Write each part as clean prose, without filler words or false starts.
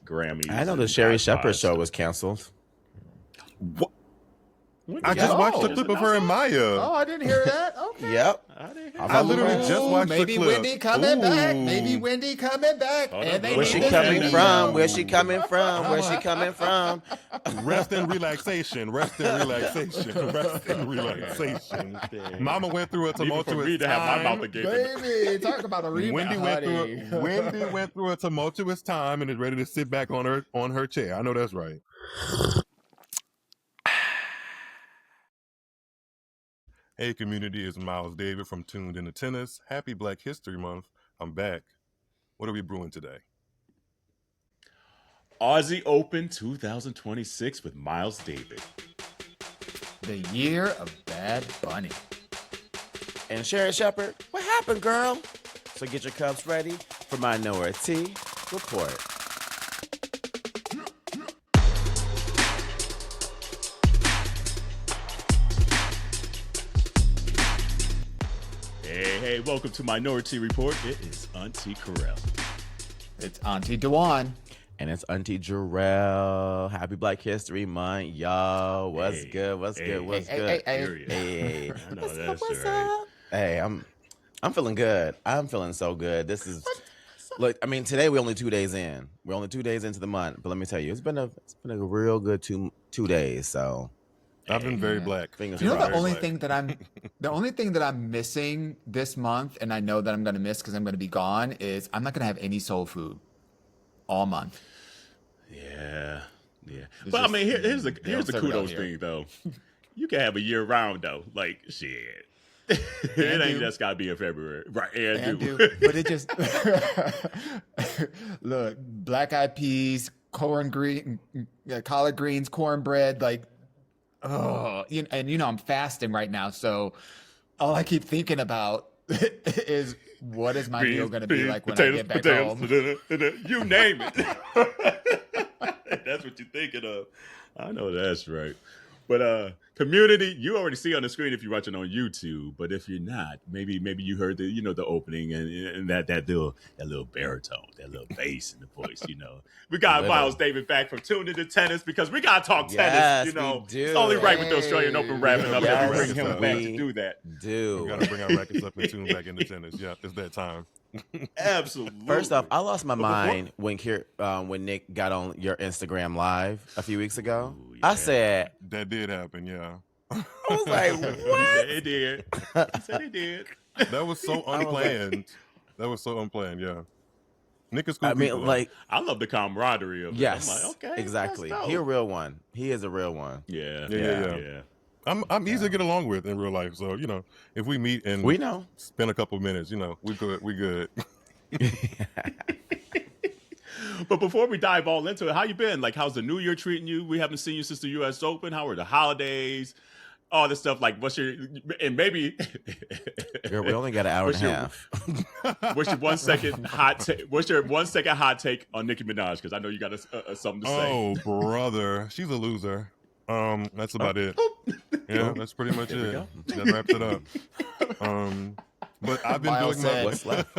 Grammys. I know the Sherri Shepherd show was canceled. What? I just watched the clip of her and Maya. Oh, I didn't hear that. Okay. Yep. I literally just watched the clip. Maybe Wendy coming back. Maybe Wendy coming back. Where's she coming from? Where's she coming from? Where's she coming from? Rest and relaxation. Rest and relaxation. Rest and relaxation. Mama went through a tumultuous time. Baby, talk about a rebound. Wendy went through a tumultuous time and is ready to sit back on her chair. I know that's right. Hey community, it's Myles David from Tuned Into Tennis. Happy Black History Month. I'm back. What are we brewing today? Aussie Open 2026 with Myles David. The year of Bad Bunny. And Sherri Shepherd, what happened, girl? So get your cups ready for Minority Report. Hey, welcome to Minority Report. It is Auntie Carell. It's Auntie Dewan. And it's Auntie Jarrell. Happy Black History Month, y'all. What's good? What's good? What's good? Hey. I know that's right. Hey, I'm feeling good. I'm feeling so good. This is look. I mean, today we're only 2 days in. We're only 2 days into the month. But let me tell you, it's been a real good two days. So I've been very black. You know, the only thing that I'm missing this month, and I know that I'm going to miss because I'm going to be gone, is I'm not going to have any soul food all month. Yeah. But I mean, here's the kudos thing though. You can have a year round though. Like shit. It ain't just gotta be in February, right? But it just look, black eyed peas, collard greens, cornbread, like. Oh, and I'm fasting right now, so all I keep thinking about is what is my meal going to be like when I get back home? You name it. That's what you're thinking of. I know that's right. But community, you already see on the screen if you're watching on YouTube. But if you're not, maybe you heard the opening and that little baritone, that little bass in the voice. We got Myles David back from Tuned Into Tennis because we gotta talk tennis. It's only right with the Australian Open wrapping up that we bring him back to do that. We gotta bring our rackets up and tune back into tennis. Yeah, it's that time. Absolutely. First off, I lost my mind when Nick got on your Instagram live a few weeks ago. Ooh, yeah. I said that did happen. Yeah, I was like, what? It did. He said it did. That was so unplanned. Yeah. Nick is cool. I mean, like, I love the camaraderie of it. Yes, I'm like, okay, exactly. He's a real one. He is a real one. Yeah. I'm easy to get along with in real life. So, if we meet and we spend a couple minutes, we good. But before we dive all into it, how you been? Like, how's the new year treating you? We haven't seen you since the U.S. Open. How are the holidays? All this stuff. Like, maybe Girl, we only got an hour and a half. What's your 1 second hot take? What's your 1 second hot take on Nicki Minaj? Because I know you got something to say. Oh, brother. She's a loser. That's about it. Yeah, that's pretty much it. That wraps it up. But I've been doing my what's left.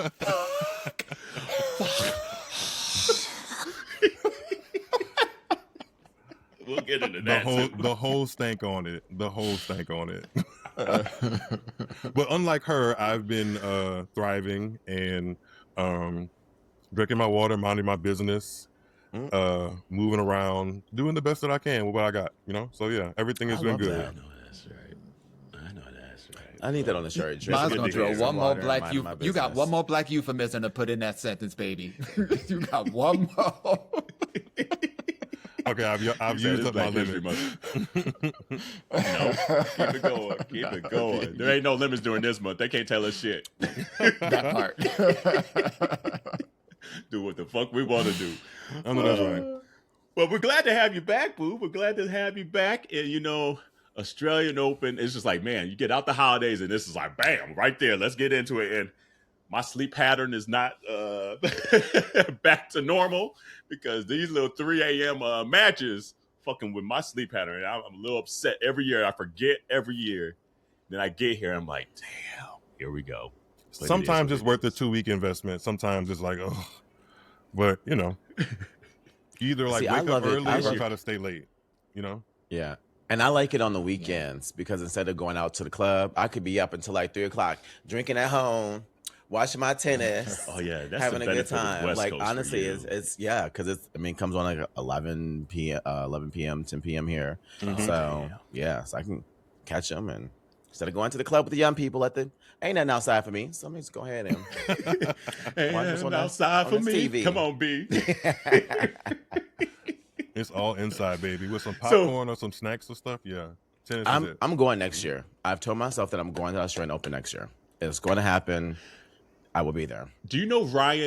We'll get into that. The whole stank on it. But unlike her, I've been thriving and drinking my water, minding my business. Moving around, doing the best that I can with what I got, So yeah, everything has been good. I know that's right. I need that on the shirt. Mine's gonna throw one more black you. You got one more black euphemism to put in that sentence, baby. You got one more. Okay, I've used up my limit. No, keep it going. There ain't no limits during this month. They can't tell us shit. That part. Do what the fuck we want to do. I know that's right. Well, we're glad to have you back, boo. We're glad to have you back. And, Australian Open, it's just like, man, you get out the holidays and this is like, bam, right there. Let's get into it. And my sleep pattern is not back to normal because these little 3 a.m. Matches fucking with my sleep pattern. And I'm a little upset every year. I forget every year. Then I get here. I'm like, damn, here we go. Sometimes it's worth a 2-week investment. Sometimes it's like, oh. But, You either like See, I wake love up it. early I or love- try to stay late. You know. Yeah. And I like it on the weekends because instead of going out to the club, I could be up until like 3:00, drinking at home, watching my tennis. Oh yeah, that's having the a good benefit of time. West Like Coast for honestly, you. it's because it's. I mean, it comes on like 11 p.m., 10 p.m. here. Mhm. So so I can catch them and instead of going to the club with the young people ain't nothing outside for me. So let me just go ahead and watch this And on outside on for this me. TV. Come on, B. It's all inside, baby, with some popcorn or some snacks or stuff. Yeah, tennis is it. I'm going next year. I've told myself that I'm going to Australian Open next year. It's going to happen. I will be there. Do you know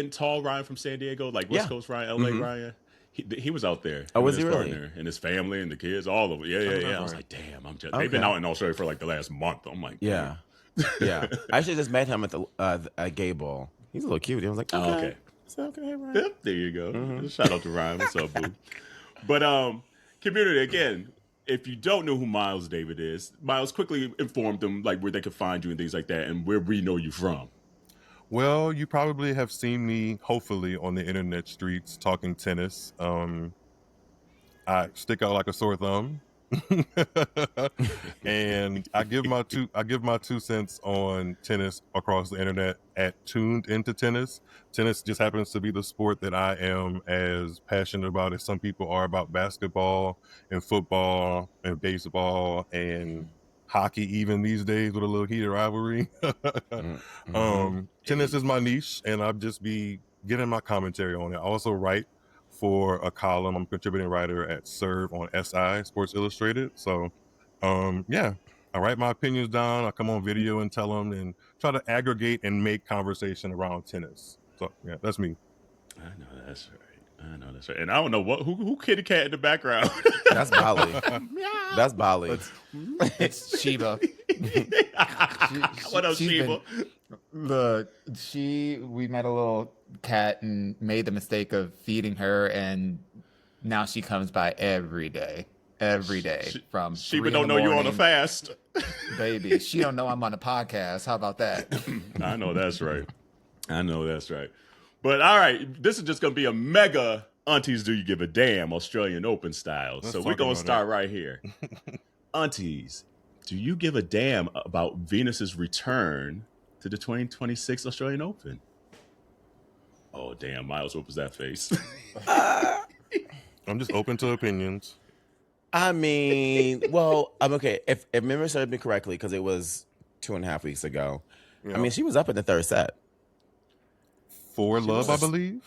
Tall Ryan from San Diego, like West Coast Ryan, LA Ryan? He was out there. Oh, with was his he really? partner and his family and the kids, all of it. Yeah. I was like, damn, I'm just. They've been out in Australia for like the last month. I'm like, Yeah. I actually just met him at the gay ball. He's a little cute. I was like, okay. okay. It's okay, Ryan. Yep, there you go. Shout out to Ryan. What's up, boo? But community again. If you don't know who Myles David is, Myles quickly informed them like where they could find you and things like that, and where we know you from. Well, you probably have seen me, hopefully, on the internet streets talking tennis. I stick out like a sore thumb, and I give my 2 cents on tennis across the internet at Tuned Into Tennis. Tennis just happens to be the sport that I am as passionate about as some people are about basketball and football and baseball and hockey, even these days with a little heated rivalry. Tennis is my niche, and I'll just be getting my commentary on it. I also write for a column. I'm a contributing writer at Serve on SI, Sports Illustrated. So, I write my opinions down. I come on video and tell them and try to aggregate and make conversation around tennis. So, yeah, that's me. I know that's right. And I don't know who kitty cat in the background. That's Bali. That's Bali. It's Sheba. What else, she's Sheba? Look, we met a little cat and made the mistake of feeding her, and now she comes by every day. From Sheba 3 in don't the know you're on a morning. fast. Baby, she don't know I'm on a podcast. How about that? I know that's right. But all right, this is just going to be a mega Aunties Do You Give a Damn Australian Open style. Let's So we're talk going about to start right here. Aunties, do you give a damn about Venus's return to the 2026 Australian Open? Oh, damn. Myles, what was that face? I'm just open to opinions. I mean, well, I'm okay. If memory serves me correctly, because it was 2.5 weeks ago. Yeah. I mean, she was up in the third set. For love, I believe.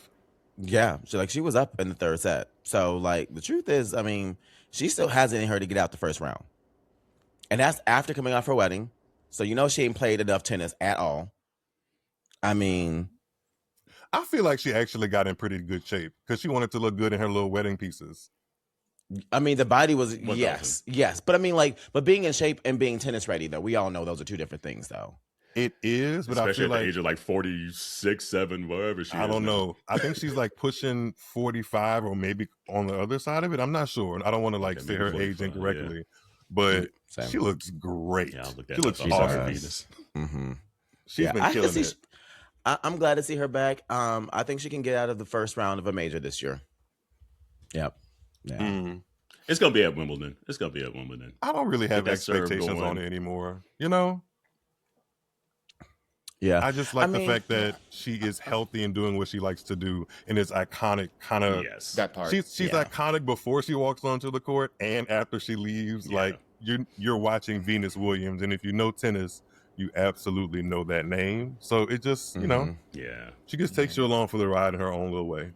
Yeah, she was up in the third set. So, like, the truth is, I mean, she still has it in her to get out the first round. And that's after coming off her wedding. So, she ain't played enough tennis at all. I mean, I feel like she actually got in pretty good shape because she wanted to look good in her little wedding pieces. I mean, the body was, What yes. But I mean, but being in shape and being tennis ready, though, we all know those are two different things, though. It is, but Especially I feel at the like age of like 46, 7, whatever she is. I don't now. know. I think she's like pushing 45 or maybe on the other side of it. I'm not sure. I don't want to like Okay, say maybe her age 45, incorrectly, but Same. she looks great. Yeah, I'll look that She looks up. awesome. Venus. Mm-hmm. She's been killing it. I'm glad to see her back. I think she can get out of the first round of a major this year. Yep. Yeah. Mm. It's going to be at Wimbledon. I don't really have that serve expectations going. on it anymore. Yeah. I just like I the mean, fact that she is healthy and doing what she likes to do, and is iconic. Kind of. Yes. That part. She's Yeah. iconic before she walks onto the court and after she leaves. Yeah. Like you're watching Venus Williams, and if you know tennis, you absolutely know that name. So it just Yeah. she just takes you along for the ride in her own little way.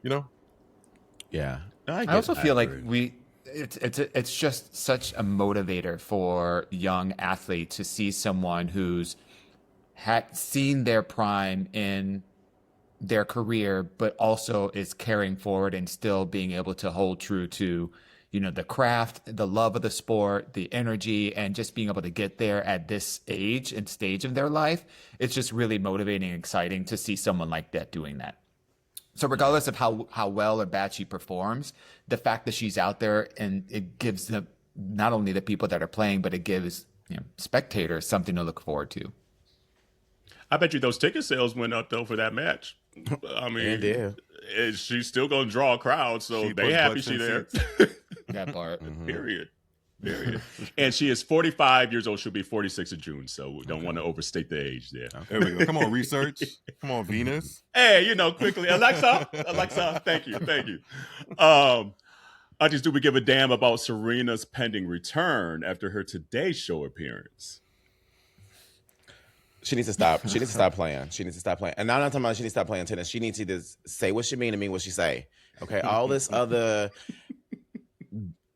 Yeah. I also feel like agree. it's just such a motivator for young athletes to see someone who's had seen their prime in their career, but also is carrying forward and still being able to hold true to, the craft, the love of the sport, the energy, and just being able to get there at this age and stage of their life. It's just really motivating and exciting to see someone like that doing that. So regardless of how well or bad she performs, the fact that she's out there, and it gives not only the people that are playing, but it gives spectators something to look forward to. I bet you those ticket sales went up though for that match. I mean, It did. And she's still gonna draw a crowd, so She they put happy butts she in there. That part. Period. And she is 45 years old. She'll be 46 in June, so we don't want to overstate the age there. There we go. Come on, research. Come on, Venus. Hey, quickly, Alexa, thank you. Aunties, do we give a damn about Serena's pending return after her Today Show appearance? She needs to stop. She needs to stop playing. And I'm not talking about she needs to stop playing tennis. She needs to either say what she mean and mean what she say. Okay, all this other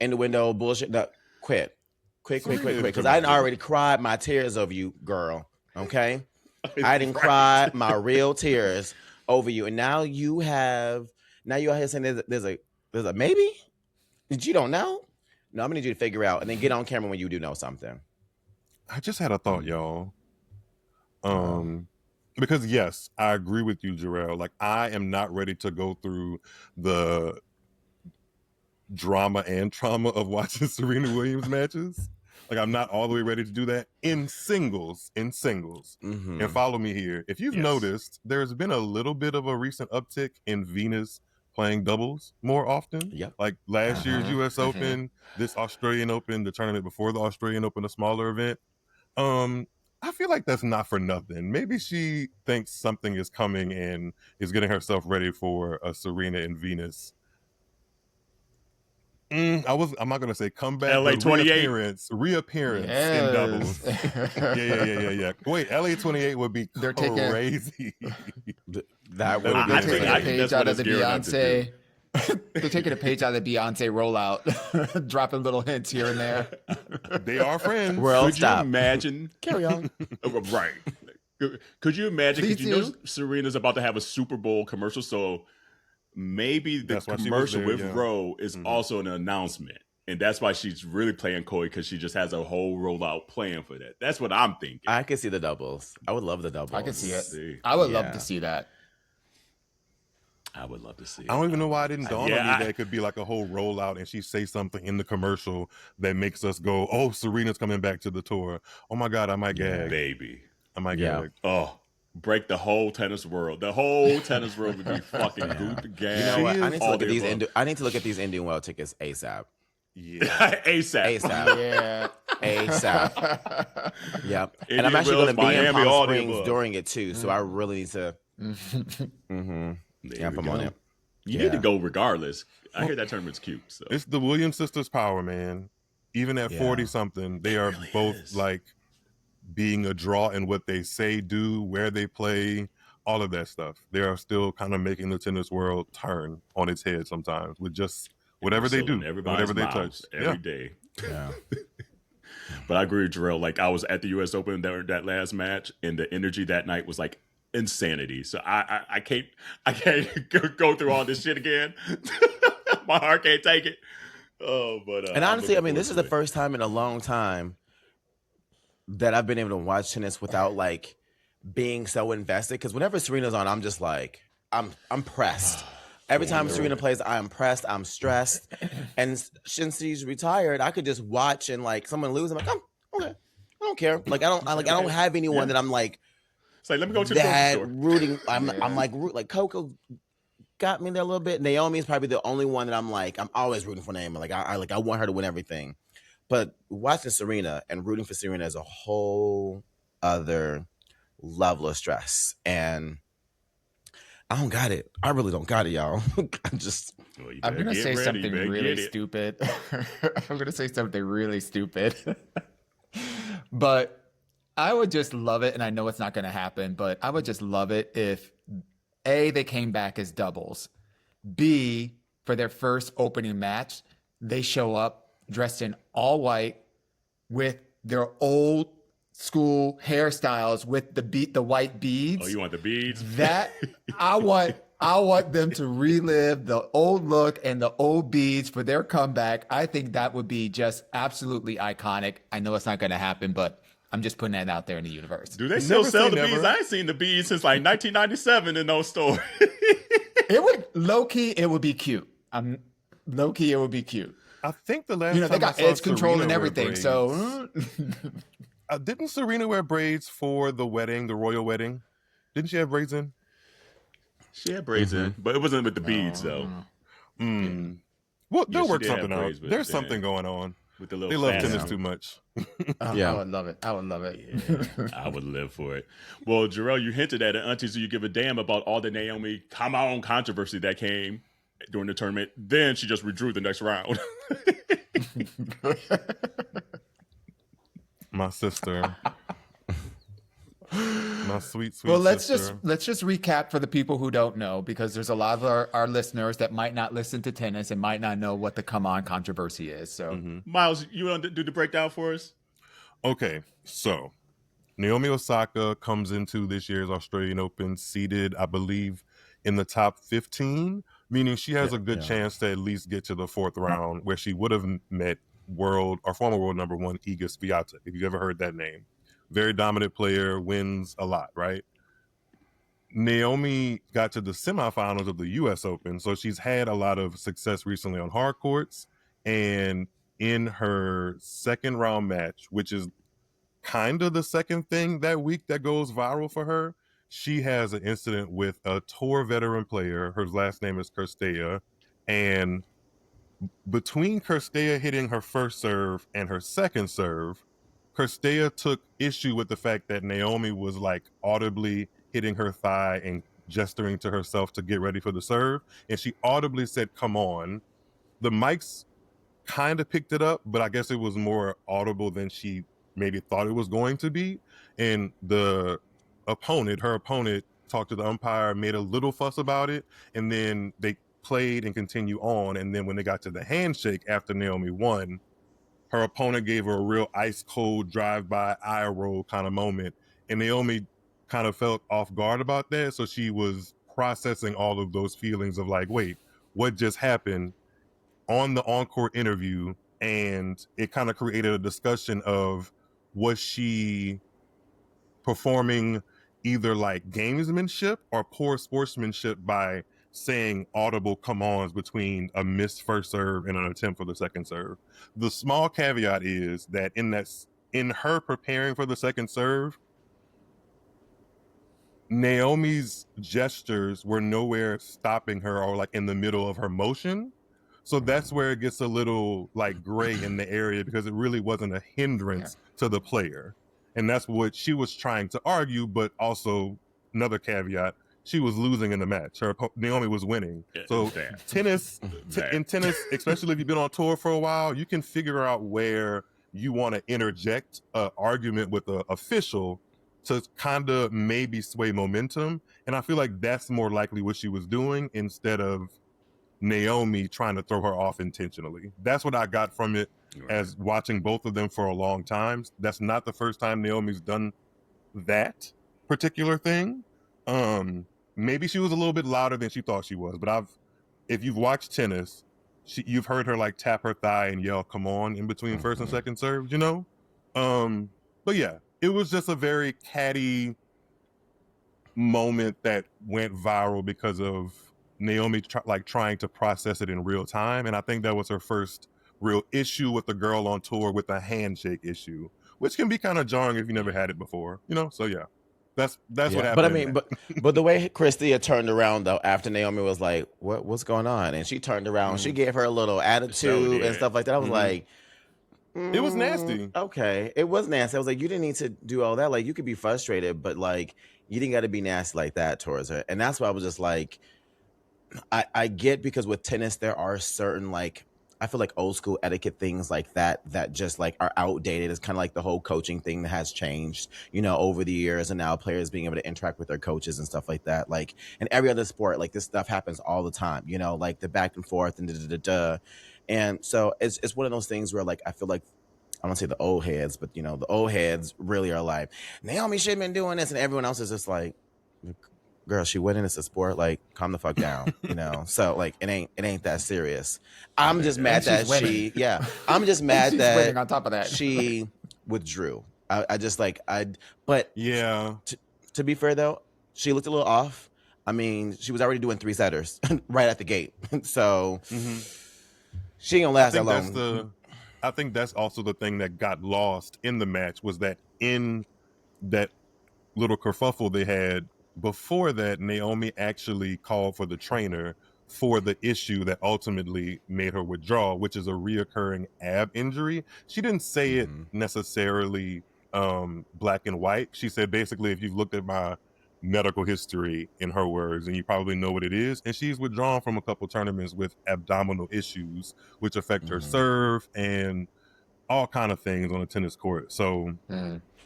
in the window bullshit. No, quit. Because I didn't already cried my tears over you, girl. Okay, I didn't cry my real tears over you, and now you out here saying there's a maybe that you don't know. No, I'm gonna need you to figure out, and then get on camera when you do know something. I just had a thought, y'all. Because yes, I agree with you, Jarrell. Like, I am not ready to go through the drama and trauma of watching Serena Williams matches. Like, I'm not all the way ready to do that in singles. Mm-hmm. And follow me here. If you've noticed, there's been a little bit of a recent uptick in Venus playing doubles more often. Yep. Like last year's US Open, this Australian Open, the tournament before the Australian Open, a smaller event. I feel like that's not for nothing. Maybe she thinks something is coming and is getting herself ready for a Serena and Venus. I'm not gonna say comeback. LA 28 reappearance in doubles. Yeah. Wait, LA 28 would be crazy. That would be. I think a page that's out what of the it's gearing up to Beyonce. They're taking a page out of the Beyonce rollout, dropping little hints here and there. They are friends. Could you imagine? Carry on. Right. Could you imagine? Please Because you know Serena's about to have a Super Bowl commercial, so maybe the That's why she was commercial there, with yeah. Roe is also an announcement. And that's why she's really playing coy, because she just has a whole rollout plan for that. That's what I'm thinking. I could see the doubles. I would love the doubles. I can see it. See. I would love to see that. I would love to see it. I don't even know why it didn't dawn on me Yeah, that it could be like a whole rollout and she say something in the commercial that makes us go, oh, Serena's coming back to the tour. Oh my God, I might gag. Baby. I might Yeah. gag. Oh, break the whole tennis world. The whole tennis world would be fucking goop gang. You know what? I need to all look at the these. above. I need to look at these Indian well tickets ASAP. Yeah. ASAP. ASAP. Yeah. ASAP. Yep. And Indian I'm actually Wells, going to be in Miami, all Palm the Springs above. during it too, so I really need to. Yep, I'm on it. You need to go regardless. I hear that tournament's cute. So It's the Williams sisters' power, man. Even at 40 something, they are really both is. like being a draw in what they say, do, where they play, all of that stuff. They are still kind of making the tennis world turn on its head sometimes with just whatever they do, whatever they touch every day. Yeah. But I agree with Jarrell. Like, I was at the U.S. Open that last match, and the energy that night was like insanity. So I can't go through all this shit again. My heart can't take it. Oh, but And honestly, I mean, this is the first. first time in a long time that I've been able to watch tennis without like being so invested. Because whenever Serena's on, I'm just like, I'm pressed. Every time Serena plays, I'm pressed, I'm stressed. And since she's retired, I could just watch and like someone lose. I'm like, oh, okay, I don't care. Like I don't have anyone that I'm like It's like, let me go to the grocery that store. rooting. I'm like Coco got me there a little bit. Naomi is probably the only one that I'm always rooting for Naomi. Like I want her to win everything. But watching Serena and rooting for Serena is a whole other level of stress. And I don't got it. I really don't got it, y'all. I'm just. Well, you I'm better gonna get say ready, something man. really Get it. stupid. I'm gonna say something really stupid. But I would just love it, and I know it's not gonna happen, but I would just love it if A, they came back as doubles. B, for their first opening match, they show up dressed in all white with their old school hairstyles with the white beads. Oh, you want the beads? That I want them to relive the old look and the old beads for their comeback. I think that would be just absolutely iconic. I know it's not going to happen, but I'm just putting that out there in the universe. Do they still Never sell say the beads? never. I ain't seen the beads since like 1997 in those stores. It would low key, it would be cute. Low key, it would be cute. I think the last You know, they time I got saw edge control Serena and wear everything. braids- So didn't Serena wear braids for the wedding, the royal wedding? Didn't she have braids in? She had braids in, but it wasn't with the beads though. Well, they'll she work did have something out. braids, but There's yeah. something going on. With the little They love fast tennis one. too much. Yeah. I would love it. I would love it. Yeah, I would live for it. Well, Jarrell, you hinted at it. Aunties, do you give a damn about all the Naomi come on controversy that came during the tournament? Then she just withdrew the next round. My sister. My sweet Well, sister. let's just recap for the people who don't know, because there's a lot of our listeners that might not listen to tennis and might not know what the come on controversy is. So, Myles, you want to do the breakdown for us? Okay, so Naomi Osaka comes into this year's Australian Open seeded, I believe, in the top 15, meaning she has a good chance to at least get to the fourth round, where she would have met former world number one Iga Swiatek, if you've ever heard that name. Very dominant player, wins a lot, right? Naomi got to the semifinals of the U.S. Open, so she's had a lot of success recently on hard courts. And in her second round match, which is kind of the second thing that week that goes viral for her, she has an incident with a tour veteran player. Her last name is Kirstea. And between Kirstea hitting her first serve and her second serve, Kirstea took issue with the fact that Naomi was like audibly hitting her thigh and gesturing to herself to get ready for the serve. And she audibly said, "Come on." The mics kind of picked it up, but I guess it was more audible than she maybe thought it was going to be. And her opponent talked to the umpire, made a little fuss about it. And then they played and continued on. And then when they got to the handshake after Naomi won, her opponent gave her a real ice cold drive-by eye roll kind of moment. And Naomi kind of felt off guard about that. So she was processing all of those feelings of like, wait, what just happened on the on-court interview? And it kind of created a discussion of, was she performing either like gamesmanship or poor sportsmanship by saying audible come-ons between a missed first serve and an attempt for the second serve? The small caveat is that in her preparing for the second serve, Naomi's gestures were nowhere stopping her or like in the middle of her motion. So that's where it gets a little like gray in the area, because it really wasn't a hindrance to the player. And that's what she was trying to argue, but also another caveat, she was losing in the match. Naomi was winning. So in tennis, especially if you've been on tour for a while, you can figure out where you want to interject an argument with the official to kind of maybe sway momentum. And I feel like that's more likely what she was doing, instead of Naomi trying to throw her off intentionally. That's what I got from it, as watching both of them for a long time. That's not the first time Naomi's done that particular thing. Maybe she was a little bit louder than she thought she was, but if you've watched tennis, you've heard her like tap her thigh and yell "come on" in between first and second serves, you know? But yeah, it was just a very catty moment that went viral because of Naomi trying to process it in real time. And I think that was her first real issue with the girl on tour, with a handshake issue, which can be kind of jarring if you never had it before, you know? So yeah, that's what happened. But I mean, but the way Kirstea turned around though, after Naomi was like, what's going on? And she turned around, she gave her a little attitude and stuff like that. I was like, it was nasty. Okay. It was nasty. I was like, you didn't need to do all that. Like, you could be frustrated, but like, you didn't got to be nasty like that towards her. And that's why I was just like, I get, because with tennis, there are certain, like, I feel like old school etiquette things like that just like are outdated. It's kind of like the whole coaching thing that has changed, you know, over the years, and now players being able to interact with their coaches and stuff like that. Like in every other sport, like this stuff happens all the time, you know, like the back and forth and da-da-da-da. And so it's one of those things where like, I feel like, I don't say the old heads, but you know, the old heads really are like, Naomi shouldn't have been doing this. And everyone else is just like, girl, she went in as a sport, like, calm the fuck down, you know? So like, it ain't that serious. I'm just mad that I'm just mad that on top of that, she withdrew. But yeah, to be fair though, she looked a little off. I mean, she was already doing 3-setters right at the gate. So she ain't gonna last that long. I think that's also the thing that got lost in the match, was that in that little kerfuffle they had, before that, Naomi actually called for the trainer for the issue that ultimately made her withdraw, which is a reoccurring ab injury. She didn't say it necessarily black and white. She said basically, if you've looked at my medical history, in her words, and you probably know what it is. And she's withdrawn from a couple tournaments with abdominal issues, which affect her serve and all kind of things on a tennis court. So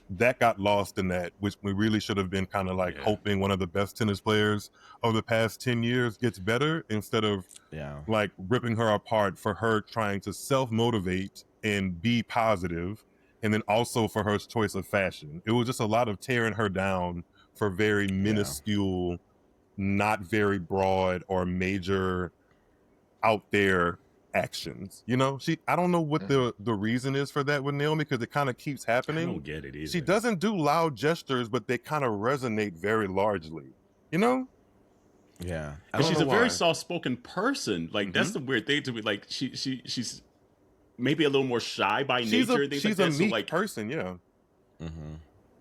that got lost in that, which we really should have been kind of like hoping one of the best tennis players of the past 10 years gets better, instead of like ripping her apart for her trying to self-motivate and be positive, and then also for her choice of fashion. It was just a lot of tearing her down for very minuscule, not very broad or major out there actions. You know, I don't know what the reason is for that with Naomi, because it kind of keeps happening. I don't get it either. She doesn't do loud gestures, but they kind of resonate very largely, you know? Yeah. And she's a very soft-spoken person. Like, that's the weird thing to me. Like, she's maybe a little more shy by nature. She's a meek person, yeah.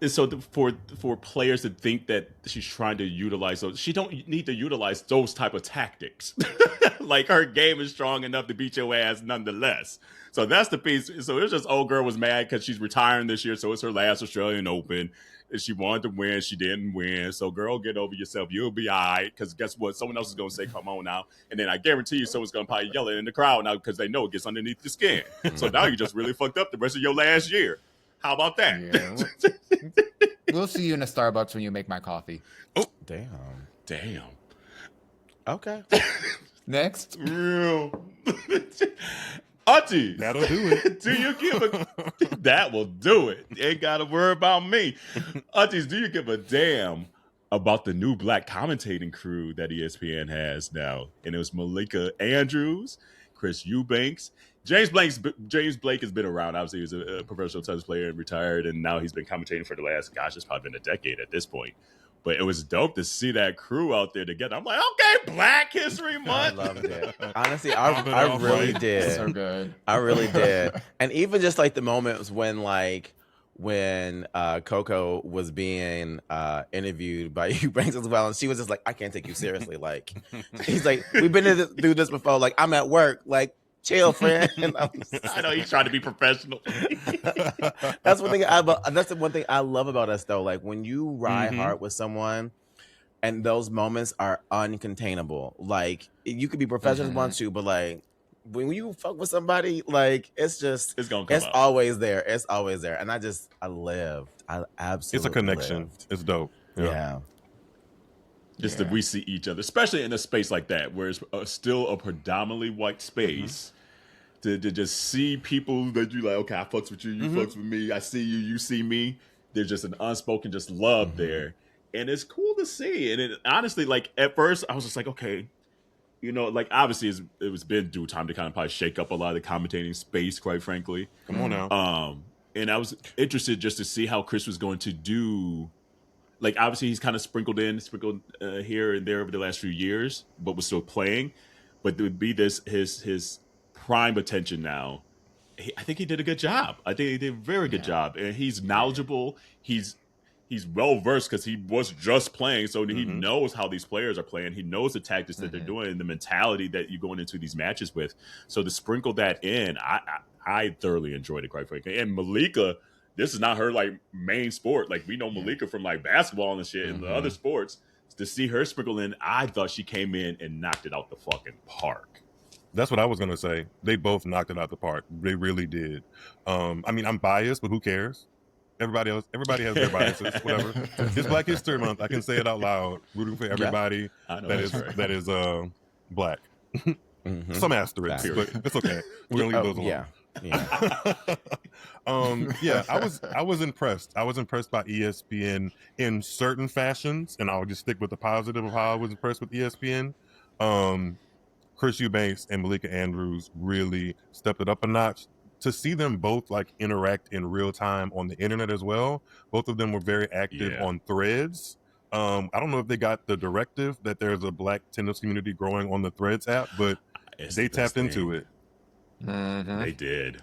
And so for players to think that she's trying to utilize those, she don't need to utilize those type of tactics. Like, her game is strong enough to beat your ass nonetheless. So that's the piece. So it's just old girl was mad because she's retiring this year. So it's her last Australian Open. And she wanted to win. She didn't win. So girl, get over yourself. You'll be all right. Because guess what? Someone else is going to say, come on now. And then I guarantee you someone's going to probably yell it in the crowd now because they know it gets underneath the skin. So now you just really fucked up the rest of your last year. How about that? Yeah. We'll see you in a Starbucks when you make my coffee. Oh, damn. Okay. Next. Real. Auntie. That'll do it. Do you give that will do it. You ain't got to worry about me. Aunties, do you give a damn about the new black commentating crew that ESPN has now? And it was Malika Andrews, Chris Eubanks. James Blake has been around. Obviously, he was a professional tennis player and retired, and now he's been commentating for the last, it's probably been a decade at this point. But it was dope to see that crew out there together. I'm like, okay, Black History Month. I loved it. Honestly, I really did. So good. I really did. And even just like the moments when Coco was being interviewed by Eubanks as well, and she was just like, I can't take you seriously. Like, he's like, we've been through this before. Like, I'm at work. Like, chill, friend. I know he's trying to be professional. That's the one thing I love about us, though. Like, when you ride hard with someone, and those moments are uncontainable. Like, you could be professional once you, but like, when you fuck with somebody, like, it's gonna come out. Always there. It's always there. And I absolutely it's a connection. lived. It's dope. Yeah. Just that we see each other, especially in a space like that, where it's still a predominantly white space. To just see people that you like, okay, I fucks with you, you fucks with me, I see you, you see me. There's just an unspoken just love there. And it's cool to see. And it honestly, like, at first, I was just like, okay, you know, like, obviously it was been due time to kind of probably shake up a lot of the commentating space, quite frankly. Come on now. And I was interested just to see how Chris was going to do. Like, obviously he's kind of sprinkled here and there over the last few years, but was still playing. But there would be his prime attention now. I think he did a good job. I think he did a very good job. And he's knowledgeable. He's well versed because he was just playing, so he knows how these players are playing. He knows the tactics that they're doing and the mentality that you're going into these matches with. So to sprinkle that in, I thoroughly enjoyed it, quite frankly. And Malika, this is not her like main sport. Like, we know Malika from like basketball and shit and the other sports. To see her sprinkle in, I thought she came in and knocked it out the fucking park. That's what I was gonna say. They both knocked it out the park. They really did. I mean, I'm biased, but who cares? Everybody has their biases. Whatever. It's Black History Month. I can say it out loud. Rooting for everybody that is black. Some asterisks, but it's okay. We're gonna leave those alone. I was impressed. I was impressed by ESPN in certain fashions, and I'll just stick with the positive of how I was impressed with ESPN. Chris Eubanks and Malika Andrews really stepped it up a notch. To see them both like interact in real time on the internet as well. Both of them were very active on Threads. I don't know if they got the directive that there's a black tennis community growing on the Threads app, but they tapped into it. They did.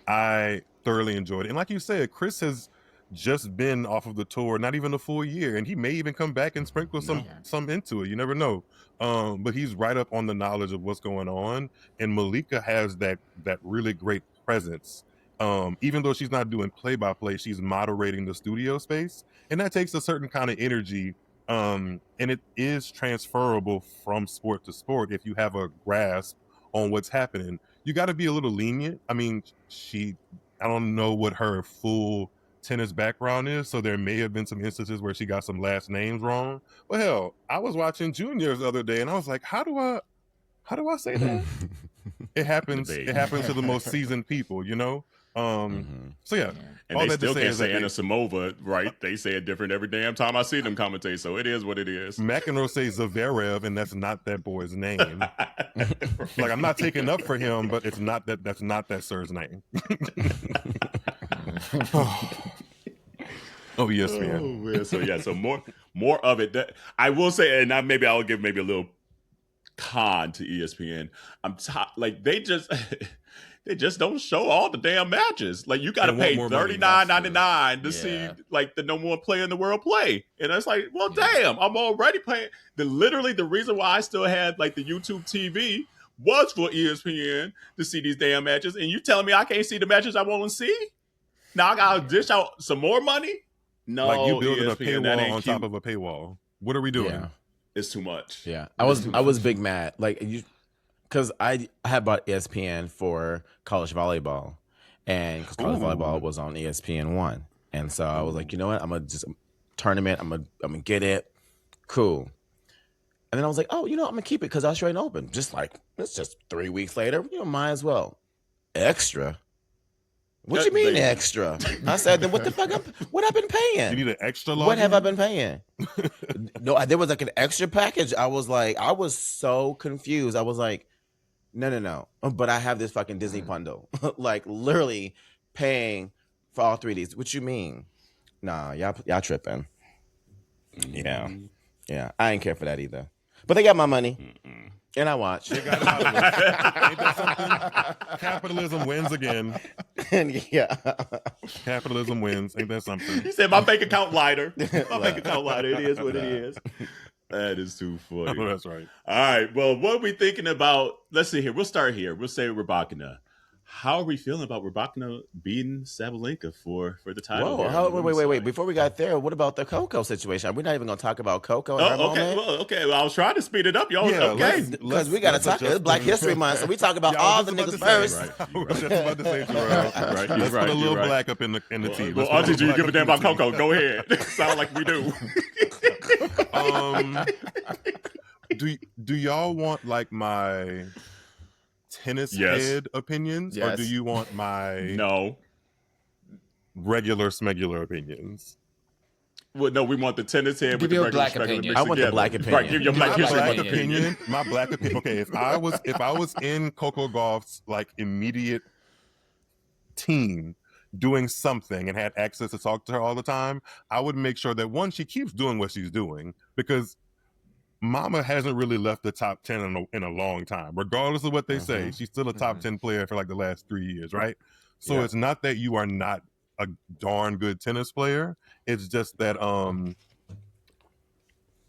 I thoroughly enjoyed it. And like you said, Chris has just been off of the tour, not even a full year, and he may even come back and sprinkle some into it. You never know. But he's right up on the knowledge of what's going on, and Malika has that really great presence. Even though she's not doing play-by-play, she's moderating the studio space, and that takes a certain kind of energy. And it is transferable from sport to sport if you have a grasp on what's happening. You got to be a little lenient. I mean, I don't know what her full tennis background is, so there may have been some instances where she got some last names wrong. But hell, I was watching juniors the other day, and I was like, how do I say that? It happens to the most seasoned people, you know. So yeah, and they still can't say Anna Samova, right? They say it different every damn time I see them commentate, so it is what it is. McEnroe says Zverev, and that's not that boy's name. Like, I'm not taking up for him, but it's not that. That's not that sir's name. Oh yes, man. Oh, man. So yeah, so more of it. That I will say, and maybe I'll give a little con to ESPN. Like they just don't show all the damn matches. Like you got to pay $39.99 to see like the number one player in the world play, and it's like, well, damn, I'm already paying. Literally the reason why I still had like the YouTube TV was for ESPN to see these damn matches, and you telling me I can't see the matches I want to see? Now I gotta dish out some more money? No, like you building ESPN, a paywall on top of a paywall. What are we doing? Yeah. It's too much. Yeah, I was big mad, like you, because I had bought ESPN for college volleyball, and because college volleyball was on ESPN1, and so I was like, you know what, I'm gonna just tournament, I'm gonna get it, cool. And then I was like, oh, you know, I'm gonna keep it because Australian Open. Just like it's just 3 weeks later, you know, might as well. Extra. What you mean extra? I said, then what the fuck? What I've been paying? You need an extra login? What have I been paying? No, there was like an extra package. I was so confused. I was like, no. But I have this fucking Disney bundle. Like literally paying for all 3 of these. What you mean? Nah, y'all tripping. Yeah. I ain't care for that either. But they got my money. And I watch. Ain't that something? Capitalism wins again. Yeah. Capitalism wins. Ain't that something? He said, my bank account lighter. My bank account lighter. It is what it is. That is too funny. Oh, that's right. All right. Well, what are we thinking about? Let's see here. We'll start here. We'll say Rybakina. How are we feeling about Rybakina beating Sabalenka for the title? Whoa, wait. Before we got there, what about the Coco situation? We're not even going to talk about Coco in her moment? Well, I was trying to speed it up, y'all. Yeah, okay. Because we got to talk. It's Black History Month, so we talk about all the niggas first. Right. I was just about to say, Terrell. Let's put a little black up in the tea. Well, Auntie, do you give a damn about Coco? Go ahead. Sound like we do. Do y'all want like my tennis head opinions, or do you want my regular smegular opinions? Well, no, we want the tennis head with the regular black opinion. I want the black opinion. Right, give your black opinion. My black opinion. Okay, if I was in Coco Gauff's like immediate team doing something and had access to talk to her all the time, I would make sure that one, she keeps doing what she's doing, because Mama hasn't really left the top 10 in a long time. Regardless of what they say, she's still a top 10 player for like the last 3 years, right? So it's not that you are not a darn good tennis player. It's just that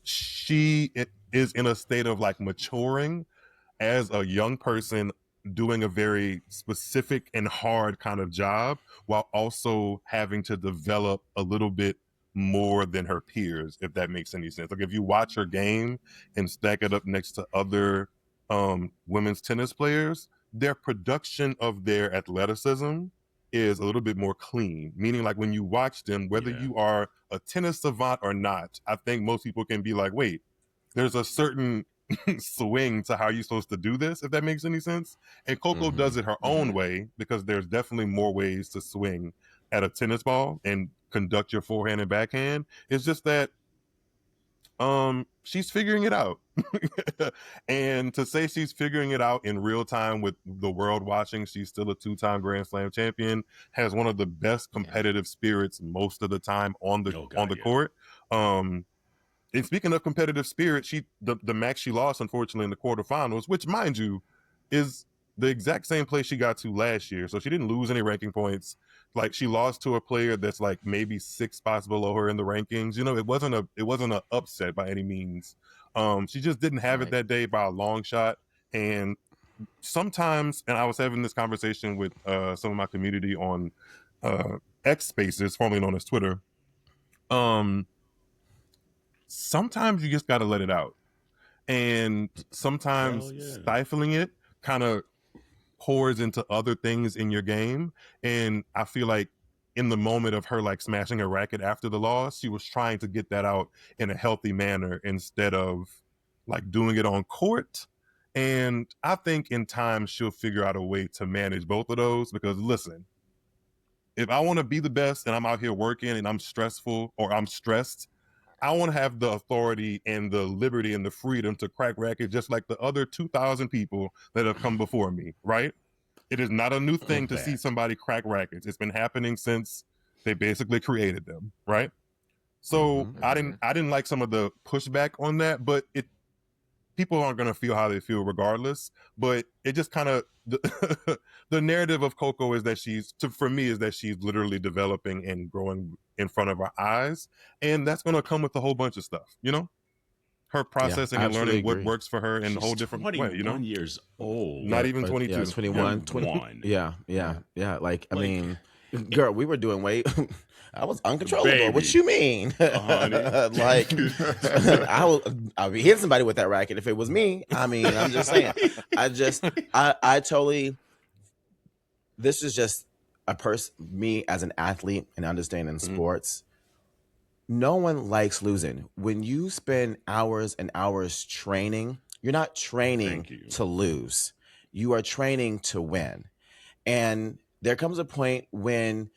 she is in a state of like maturing as a young person, doing a very specific and hard kind of job, while also having to develop a little bit more than her peers, if that makes any sense. Like if you watch her game and stack it up next to other women's tennis players, their production of their athleticism is a little bit more clean. Meaning like when you watch them, whether you are a tennis savant or not, I think most people can be like, wait, there's a certain swing to how you're supposed to do this, if that makes any sense. And Coco does it her own way, because there's definitely more ways to swing at a tennis ball and conduct your forehand and backhand. It's just that she's figuring it out. And to say she's figuring it out in real time with the world watching, she's still a 2-time Grand Slam champion, has one of the best competitive spirits most of the time on the court. And speaking of competitive spirit, the match she lost, unfortunately, in the quarterfinals, which, mind you, is the exact same place she got to last year. So she didn't lose any ranking points. Like, she lost to a player that's like maybe 6 spots below her in the rankings. You know, it wasn't an upset by any means. She just didn't have it that day by a long shot. And sometimes, and I was having this conversation with some of my community on X Spaces, formerly known as Twitter. Sometimes you just got to let it out. And sometimes stifling it kind of pours into other things in your game. And I feel like in the moment of her like smashing her racket after the loss, she was trying to get that out in a healthy manner instead of like doing it on court. And I think in time she'll figure out a way to manage both of those, because listen, if I want to be the best and I'm out here working and I'm stressful or I'm stressed, I want to have the authority and the liberty and the freedom to crack rackets just like the other 2,000 people that have come before me, right? It is not a new thing to see somebody crack rackets. It's been happening since they basically created them, right? So I didn't like some of the pushback on that, but people aren't going to feel how they feel regardless. But it just kind of, the narrative of Coco is that for me, is that she's literally developing and growing in front of our eyes. And that's going to come with a whole bunch of stuff, you know? Her processing and learning what works for her in a whole different way, you know? 21 years old. Not even 22. Yeah, 21. 21. Yeah. Like, I mean, girl, we were doing I was uncontrollable. Baby. What you mean? Like, I'll be hitting somebody with that racket if it was me. I mean, I'm just saying. I totally. This is just me as an athlete and understanding sports. No one likes losing. When you spend hours and hours training, you're not training to lose. You are training to win. And there comes a point when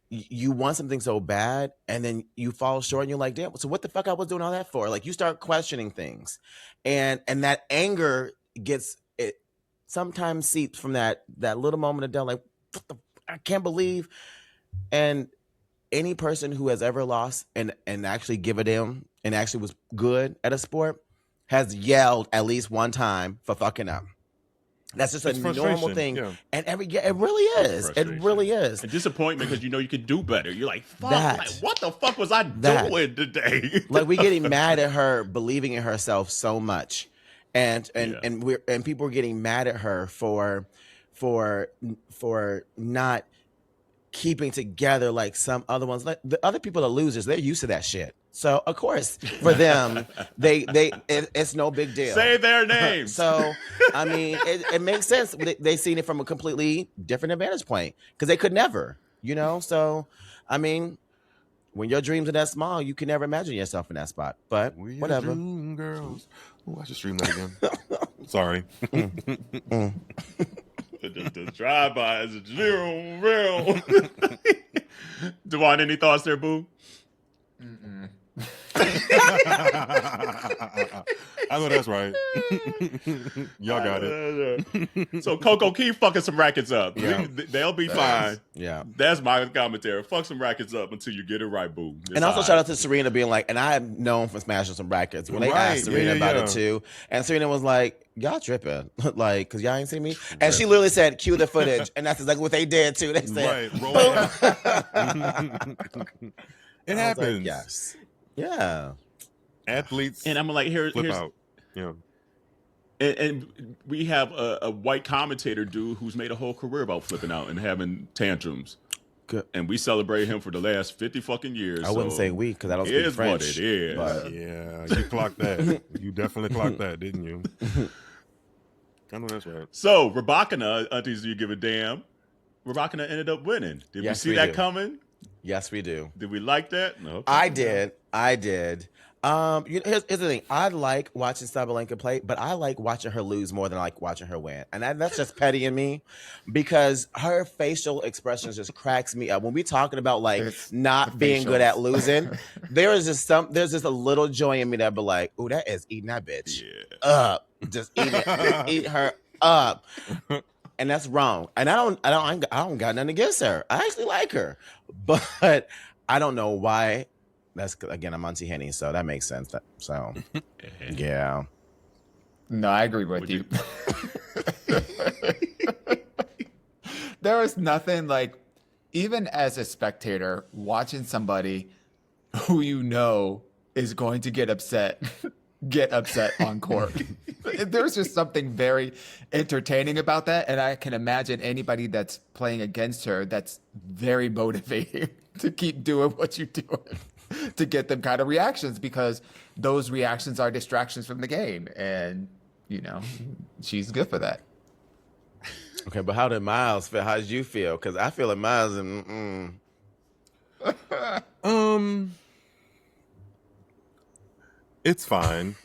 you want something so bad and then you fall short and you're like, damn, so what the fuck I was doing all that for? Like, you start questioning things. And that anger it sometimes seeps from that little moment of doubt, like, I can't believe. And any person who has ever lost and actually give a damn and actually was good at a sport has yelled at least one time for fucking up. That's just a normal thing. Yeah. And it really is. It really is. And disappointment because you know you could do better. You're like, fuck, like, what the fuck was I doing today? Like, we getting mad at her believing in herself so much. And people are getting mad at her for not keeping together like some other ones. Like, the other people are losers. They're used to that shit. So of course, for them, it's no big deal. Say their names. So I mean, it makes sense. They seen it from a completely different vantage point because they could never, you know. So I mean, when your dreams are that small, you can never imagine yourself in that spot. But whatever. Dream girls. Oh, I should stream that again. Sorry. The drive-by is a real. Devon, any thoughts there, boo? I know that's right. Y'all got it. So Coco, keep fucking some rackets up. Yeah. They'll be fine. Yeah. That's my commentary. Fuck some rackets up until you get it right, boo. It's and also all shout out to Serena being like, and I am known for smashing some rackets. When they asked Serena about it too, and Serena was like, y'all tripping. Like, because y'all ain't seen me. And she literally said, cue the footage. And that's exactly what they did too. They said, right, roll it happens. Like, yes. Yeah. Athletes. And I'm like, here's out. Yeah. And we have a white commentator dude who's made a whole career about flipping out and having tantrums. Good. And we celebrate him for the last 50 fucking years. I wouldn't say we because I don't speak French. It is what it is. But... yeah, you clocked that. You definitely clocked that, didn't you? I know that's right. So, Rybakina, Aunties, do you give a damn? Rybakina ended up winning. Did we see that coming? Yes, we do. Did we like that? No. Okay. I did. Here's the thing. I like watching Sabalenka play, but I like watching her lose more than I like watching her win. And that's just petty in me because her facial expressions just cracks me up. When we talking about like not being good at losing, there's just a little joy in me that be like, ooh, that is eating that bitch up. Just eat her up. And that's wrong. And I don't got nothing against her. I actually like her. But I don't know why. That's, again, I'm Auntie Henny, so that makes sense. Yeah. No, I agree with you. there is nothing like, even as a spectator, watching somebody who you know is going to get upset on court. There's just something very entertaining about that. And I can imagine anybody that's playing against her, that's very motivating to keep doing what you're doing to get them kind of reactions, because those reactions are distractions from the game. And, you know, she's good for that. Okay, but how did Myles feel? How did you feel? Because I feel like Myles It's fine.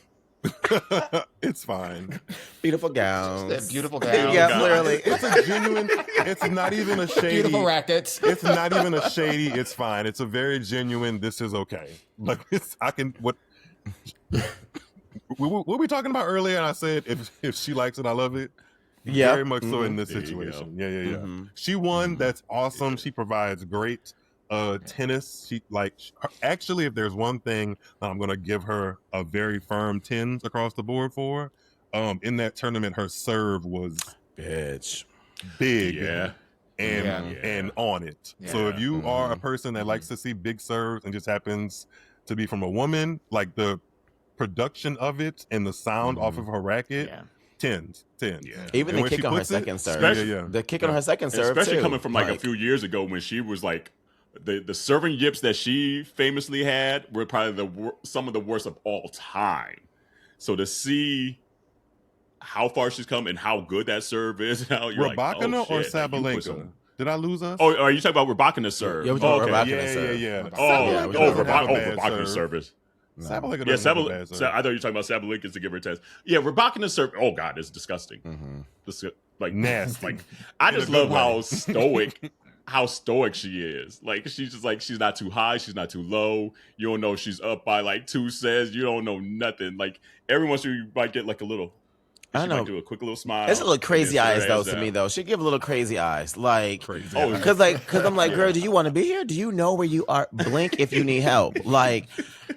It's fine. beautiful gowns. Beautiful gowns. Yeah, clearly. It's a genuine. It's not even a shady. Beautiful rackets. It's not even a shady. It's fine. It's a very genuine. This is okay. Like I can. What we talking about earlier? And I said if she likes it, I love it. Yeah, very much so in this There you situation. go. Yeah. She won. That's awesome. She provides great tennis. She actually, if there's one thing that I'm gonna give her a very firm 10s across the board for, in that tournament, her serve was bitch. big. Yeah. And on it. Yeah. So if you are a person that likes to see big serves and just happens to be from a woman, like the production of it and the sound off of her racket, 10s. Yeah. Even And the when kick she on her puts it, second serve. especially- The kick on her second serve, Especially too. coming from like a few years ago when she was like the serving yips that she famously had were probably some of the worst of all time. So to see how far she's come and how good that serve is, now you're Rybakina like, oh, or shit, like, you put Sabalenka? some- Did I lose us? Oh, are you talking about Rybakina's serve? Yeah, we're talking about okay. Rybakina's serve. Yeah. Oh, we Sabalenka don't have a bad Rybakina's service. Sabalenka Yeah, doesn't have a bad serve. I thought you were talking about Sabalenka's to give her a test. Yeah, Rybakina's serve. Oh God, it's disgusting. Like Nasty. Like I In a just good love how way. stoic she is. Like she's just like, she's not too high, she's not too low. You don't know if she's up by like 2 sets. You don't know nothing. Like every once in a while you might get like a little. I She know. might do a quick little smile. It's a little crazy and then eyes sit her though ass to down. me though. She give a little crazy eyes, like Crazy. Oh, eyes. because I'm like, girl, do you want to be here? Do you know where you are? Blink if you need help. Like,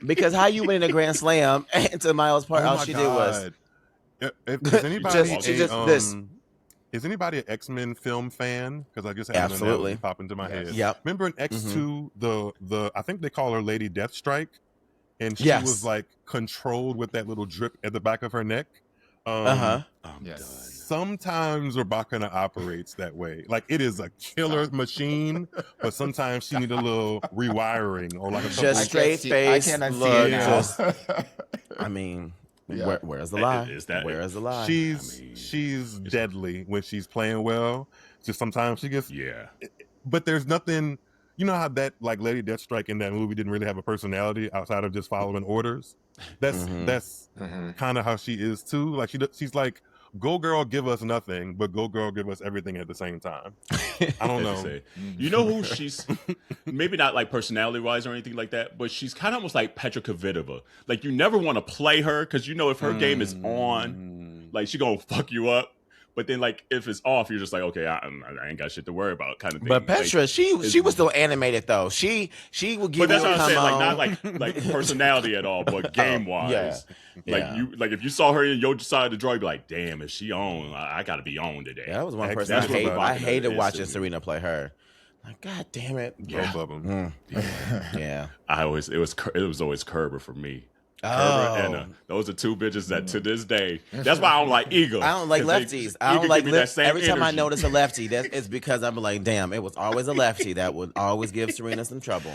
because how you winning a Grand Slam and to Myles Park, all my she did was God. Is anybody this. Is anybody an X-Men film fan? Because I just had an Absolutely. analogy pop into my head. Yep. Remember in X2, the I think they call her Lady Deathstrike, and she Yes. was like controlled with that little drip at the back of her neck. I'm Yes. done. Sometimes Rybakina operates that way. Like it is a killer machine, but sometimes she need a little rewiring or like a couple Just straight face I cannot look, see it now. just- I mean, Yeah. where's the lie? Is that- Where is the lie? She's deadly when she's playing well. Just sometimes she gets, Yeah. but there's nothing. You know how that like Lady Deathstrike in that movie didn't really have a personality outside of just following orders. That's kind of how she is too. Like she's like, go girl, give us nothing, but go girl, give us everything at the same time. I don't As know. you say. You know who she's maybe not like personality wise or anything like that, but she's kind of almost like Petra Kvitova. Like you never want to play her because you know if her game is on, like she gonna fuck you up. But then like if it's off, you're just like, okay, I ain't got shit to worry about, kind of thing. But Petra, Like, she was still animated though. She would give but that's you a what I'm saying. come Like on. not like personality at all, but game wise. yeah. Like Yeah. you like if you saw her in your side of the draw, you'd be like, damn, if she on, I gotta be on today. Yeah, that was one That's person I what hated. Rybakina I hated is watching to me. Serena play her. Like, God damn it. Both of them. Yeah. It was always Kerber for me. Oh. Kerber and Anna. Those are two bitches that to this day. That's why I don't like Eagle. I don't like 'cause lefties. they- I Eagle don't like give me that same every time I energy. notice a lefty, it's because I'm like, damn, it was always a lefty that would always give Serena some trouble.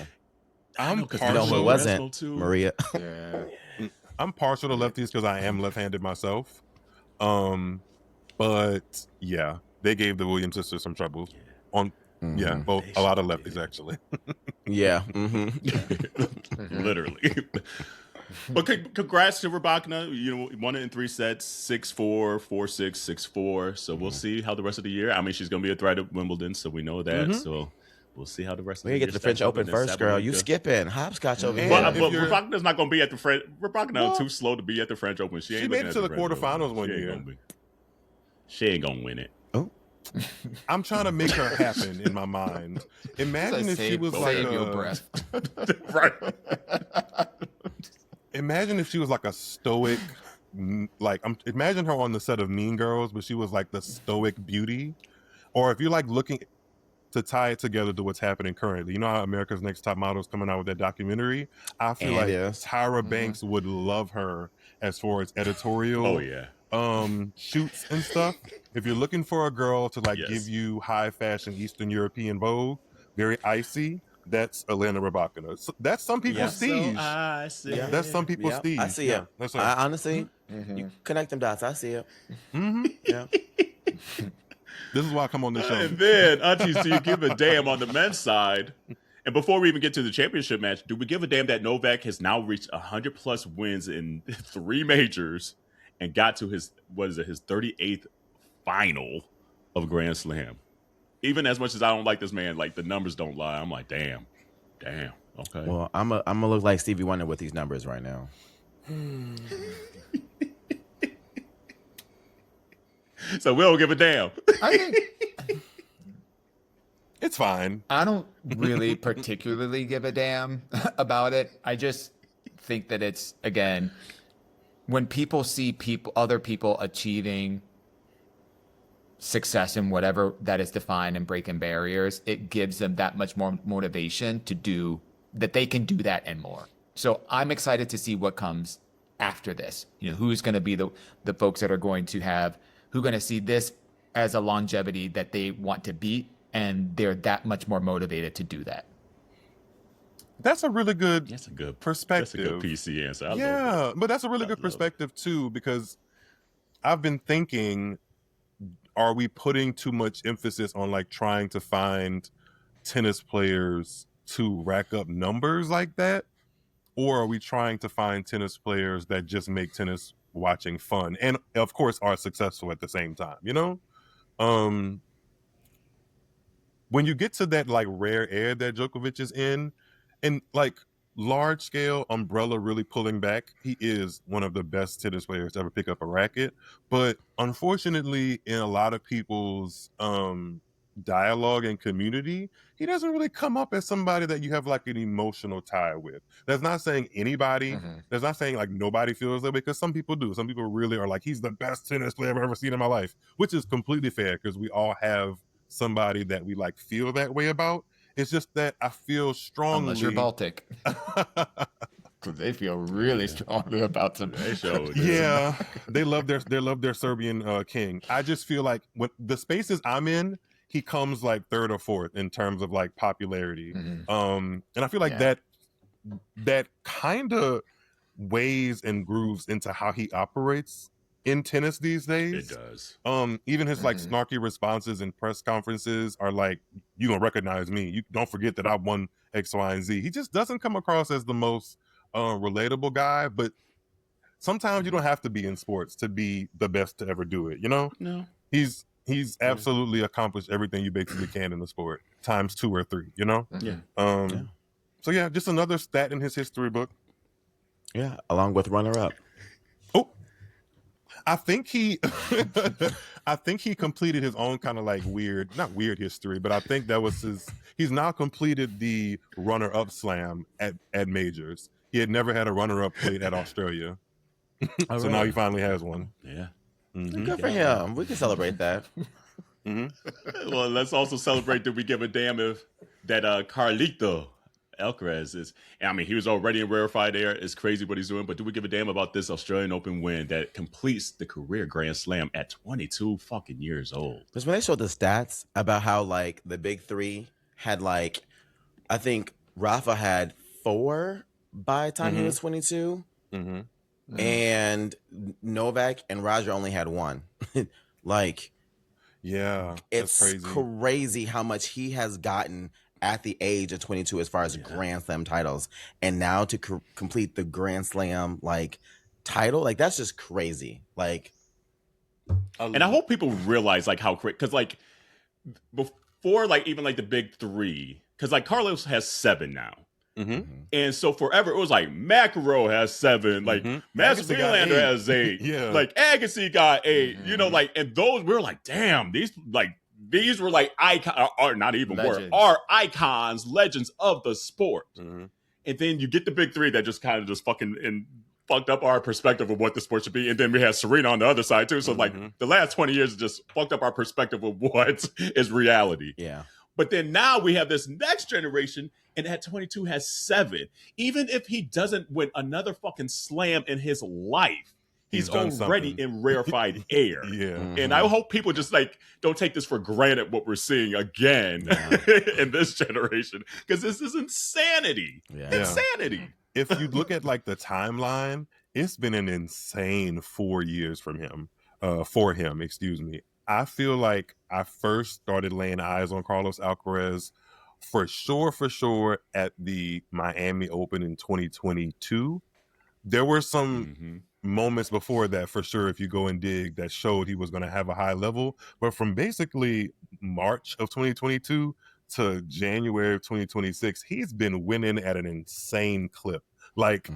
I'm because You know who it partial. wasn't? too. Maria. Yeah. I'm partial to lefties because I am left-handed myself. But yeah, they gave the Williams sisters some trouble. Both a lot of lefties actually. Yeah. Literally. But congrats to Rybakina. You know, won it in 3 sets, 6-4, 4-6, 6-4. So we'll see how the rest of the year. I mean, she's gonna be a threat at Wimbledon, so we know that. So we'll see how the rest of We the year. get the French stacks up. Open And then first, girl. You Sabalenka. skipping. Hopscotch over And here. But if you're- Rybakina's not gonna be at the French. Rybakina Well, too slow to be at the French Open. She ain't she looking made it at to the French Open. quarterfinals one She ain't year. gonna be. She ain't gonna win it. I'm trying to make her happen in my mind. Imagine if she was like save your a, breath. Right. imagine if she was like a stoic, like imagine her on the set of Mean Girls, but she was like the stoic beauty. Or if you're like looking, to tie it together to what's happening currently. You know how America's Next Top Model is coming out with that documentary? I feel like Tyra Banks would love her as far as editorial shoots and stuff. If you're looking for a girl to like give you high fashion Eastern European Vogue, very icy, that's Elena Rybakina. So that's some people's Steve. That's some people's Steve. I see it. That's I honestly, you connect them dots. I see it. Yeah. This is why I come on this show. And then, Aunties, do you give a damn on the men's side? And before we even get to the championship match, do we give a damn that Novak has now reached 100+ wins in 3 majors and got to his 38th final of Grand Slam? Even as much as I don't like this man, like the numbers don't lie. I'm like, damn, okay. Well, I'm gonna look like Stevie Wonder with these numbers right now. So we don't give a damn. I think it's fine. I don't really particularly give a damn about it. I just think that it's, again, when people see other people achieving success in whatever that is defined and breaking barriers, it gives them that much more motivation to do that. They can do that and more. So I'm excited to see what comes after this. You know, who's going to be the folks that are going to see this as a longevity that they want to beat, and they're that much more motivated to do that. That's a really good perspective. That's a good PC answer. But that's a really good perspective too, because I've been thinking, are we putting too much emphasis on like trying to find tennis players to rack up numbers like that? Or are we trying to find tennis players that just make tennis watching fun and of course are successful at the same time, you know? When you get to that like rare air that Djokovic is in, and like large scale umbrella really pulling back, he is one of the best tennis players to ever pick up a racket. But unfortunately, in a lot of people's dialogue and community, he doesn't really come up as somebody that you have like an emotional tie with. That's not saying anybody, that's not saying like nobody feels that way, because some people do. Some people really are like, he's the best tennis player I've ever seen in my life, which is completely fair because we all have somebody that we like feel that way about. It's just that I feel strongly. Unless you're Baltic. Because they feel really strongly about some. They love their Serbian king. I just feel like when the spaces I'm in, he comes like 3rd or 4th in terms of like popularity. And I feel like that kind of weighs and grooves into how he operates in tennis these days. It does. Even his like snarky responses in press conferences are like, you gonna recognize me. You don't forget that I won X, Y, and Z. He just doesn't come across as the most relatable guy, but sometimes you don't have to be in sports to be the best to ever do it, you know? No. He's absolutely accomplished everything you basically can in the sport, times 2 or 3, you know? So yeah, just another stat in his history book. Yeah, along with runner-up. I think he completed his own kind of like not weird history, but I think that was he's now completed the runner-up slam at majors. He had never had a runner-up played at Australia. So now he finally has one. Yeah. Good for him. We can celebrate that. Well, let's also celebrate that we give a damn if that Carlito Alcaraz is. I mean, he was already in rarefied air. It's crazy what he's doing, but do we give a damn about this Australian Open win that completes the career Grand Slam at 22 fucking years old? Because when they showed the stats about how like the big 3 had like, I think Rafa had 4 by the time he was 22. And Novak and Roger only had 1. Like, it's crazy how much he has gotten at the age of 22 as far as Grand Slam titles, and now to complete the Grand Slam like title, like that's just crazy. Like, and I hope people realize like how crazy, because like before like even like the big 3, because like Carlos has 7 now. And so forever it was like McEnroe has 7, like Master Freelander has 8, like Agassi got 8, you know, like, and those we were like, damn, these were like icons, or not even were, are icons, legends of the sport. And then you get the big 3 that just kind of just fucking and fucked up our perspective of what the sport should be. And then we had Serena on the other side too. So like the last 20 years just fucked up our perspective of what is reality. Yeah. But then now we have this next generation, and at 22 has 7. Even if he doesn't win another fucking slam in his life, he's done already something. in rarefied air. Yeah. And I hope people just like don't take this for granted what we're seeing again in this generation, because this is insanity. Yeah. Insanity. If you look at like the timeline, it's been an insane 4 years for him. Excuse me. I feel like I first started laying eyes on Carlos Alcaraz for sure at the Miami Open in 2022. There were some moments before that, for sure, if you go and dig, that showed he was going to have a high level. But from basically March of 2022 to January of 2026, he's been winning at an insane clip. Like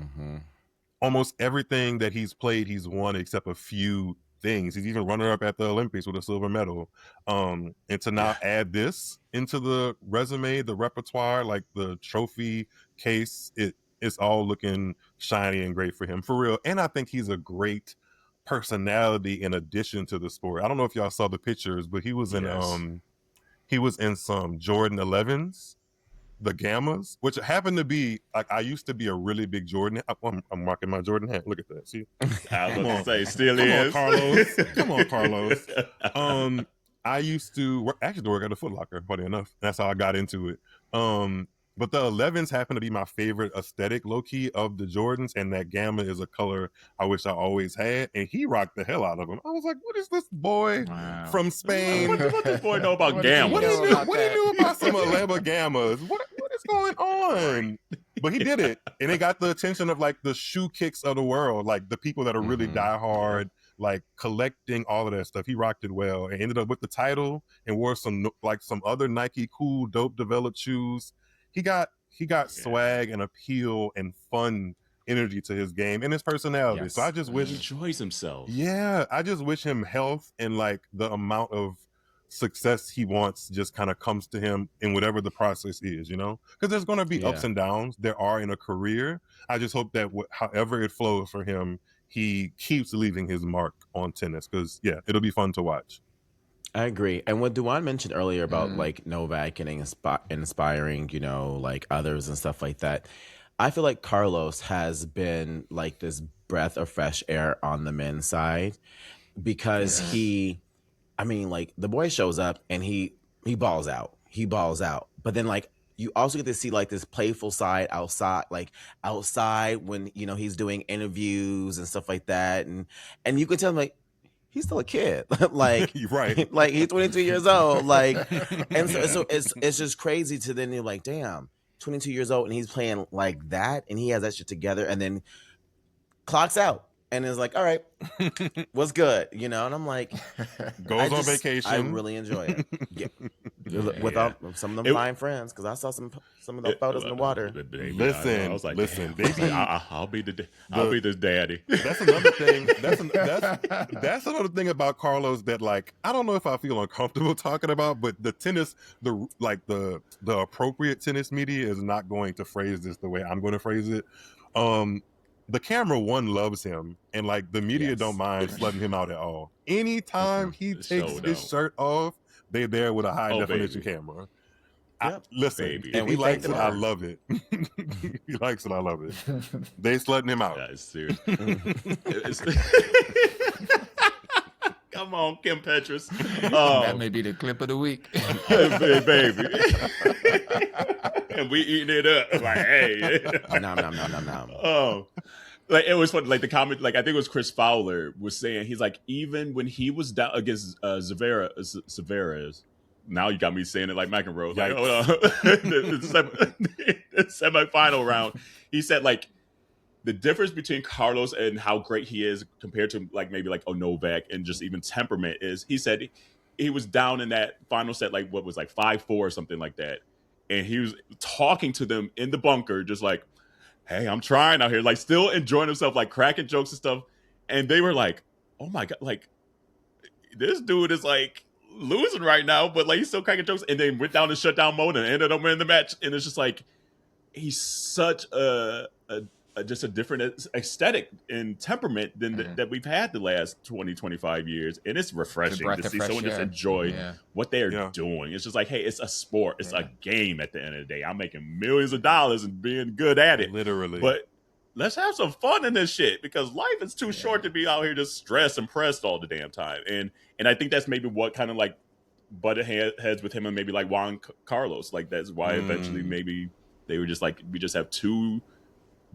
almost everything that he's played, he's won except a few things. He's even runner up at the Olympics with a silver medal. And to now add this into the resume, the repertoire, like the trophy case, it's all looking shiny and great for him, for real. And I think he's a great personality in addition to the sport. I don't know if y'all saw the pictures, but he was in some Jordan 11s, the Gammas, which happened to be like, I used to be a really big Jordan. I'm rocking my Jordan hat. Look at that. See, I was going to say, still come is. on, Carlos. Come on, Carlos. I used to work at a Foot Locker, funny enough. That's how I got into it. But the 11s happen to be my favorite aesthetic, low key, of the Jordans, and that Gamma is a color I wish I always had. And he rocked the hell out of them. I was like, "What is this boy from Spain? What this boy know about Gamma? What do you know about some Alaba Gammas? What is going on?" But he did it, and it got the attention of like the shoe kicks of the world, like the people that are really diehard, like collecting all of that stuff. He rocked it well and ended up with the title and wore some other Nike cool, dope developed shoes. He got swag and appeal and fun energy to his game and his personality. Yes. So I just wish he enjoys himself. Yeah, I just wish him health, and like the amount of success he wants just kind of comes to him in whatever the process is, you know? Because there's going to be ups and downs. There are in a career. I just hope that however it flows for him, he keeps leaving his mark on tennis, because it'll be fun to watch. I agree. And what Duan mentioned earlier about like Novak and inspiring, you know, like others and stuff like that, I feel like Carlos has been like this breath of fresh air on the men's side, because like the boy shows up and he balls out. He balls out. But then like you also get to see like this playful side outside when, you know, he's doing interviews and stuff like that. And you can tell him like, he's still a kid. Like, right. Like he's 22 years old. Like, and so it's just crazy to then you're like, damn, 22 years old and he's playing like that and he has that shit together, and then clocks out and is like, all right, what's good? You know? And I'm like, goes on vacation. I really enjoy it. Without some of them fine friends, because I saw some of the photos in the water. Listen, I was like, listen, baby, I'll be the daddy. That's another thing. That's another thing about Carlos that, like, I don't know if I feel uncomfortable talking about, but the tennis, the appropriate tennis media is not going to phrase this the way I'm going to phrase it. The camera loves him, and like the media don't mind flooding him out at all. Anytime he takes his shirt off, they're there with a high definition camera. Listen, if he likes it, I love it. If he likes it, I love it. They flooding him out. That is serious. Come on, Kim Petras. That may be the clip of the week. Baby. And we eating it up. Like, hey. No. Like, it was funny. Like, the comment, like, I think it was Chris Fowler was saying, he's like, even when he was down against Zverev, now you got me saying it like McEnroe. Like, hold on. the semifinal round, he said, like, the difference between Carlos and how great he is compared to like maybe like Novak and just even temperament is, he said he was down in that final set, like what was like 5-4 or something like that. And he was talking to them in the bunker, just like, hey, I'm trying out here, like still enjoying himself, like cracking jokes and stuff. And they were like, oh my God, like this dude is like losing right now, but like he's still cracking jokes. And then went down to shutdown mode and ended up winning the match. And it's just like, he's such a just a different aesthetic and temperament than that we've had the last 20, 25 years. And it's refreshing to see someone just enjoy what they're doing. It's just like, hey, it's a sport. It's a game at the end of the day. I'm making millions of dollars and being good at it. Literally. But let's have some fun in this shit, because life is too short to be out here just stressed and pressed all the damn time. And I think that's maybe what kind of like butted heads with him and maybe like Juan Carlos. Like that's why eventually maybe they were just like, we just have two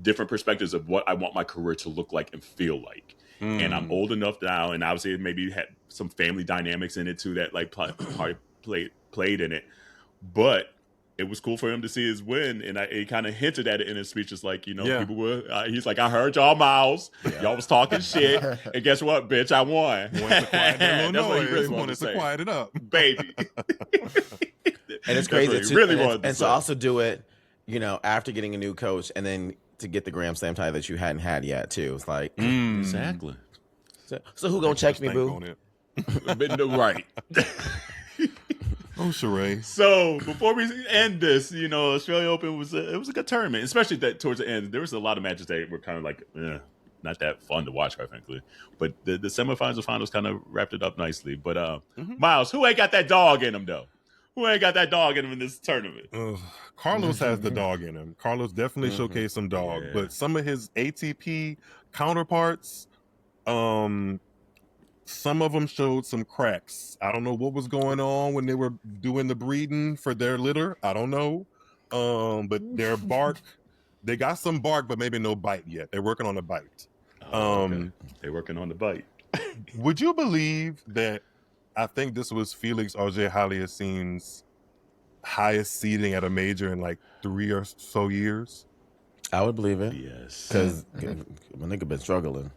different perspectives of what I want my career to look like and feel like. And I'm old enough now, and obviously it maybe had some family dynamics in it too that like played in it. But it was cool for him to see his win, and he kind of hinted at it in his speech. Just like, people were. He's like, I heard y'all, Miles. Y'all was talking shit, and guess what, bitch? I won. That's what he really wanted to quiet it up, baby. And it's crazy to really and to also do it, after getting a new coach, and then to get the Grand Slam title that you hadn't had yet too. It's like exactly. So who gonna check me, boo? Right. Oh, Sherri. So before we end this, Australia Open was a good tournament, especially that towards the end. There was a lot of matches that were kind of like not that fun to watch, quite frankly. But the semifinals and finals kind of wrapped it up nicely. But Miles, who ain't got that dog in him though? Who ain't got that dog in him in this tournament? Carlos has the dog in him. Carlos definitely showcased some dog, but some of his ATP counterparts, some of them showed some cracks. I don't know what was going on when they were doing the breeding for their litter. I don't know. But their bark, they got some bark, but maybe no bite yet. They're working on the bite. Okay. They're working on the bite. Would you believe that I think this was Felix Auger-Aliassime's highest seeding at a major in like 3 or so years? I would believe it. Yes. Because my nigga been struggling.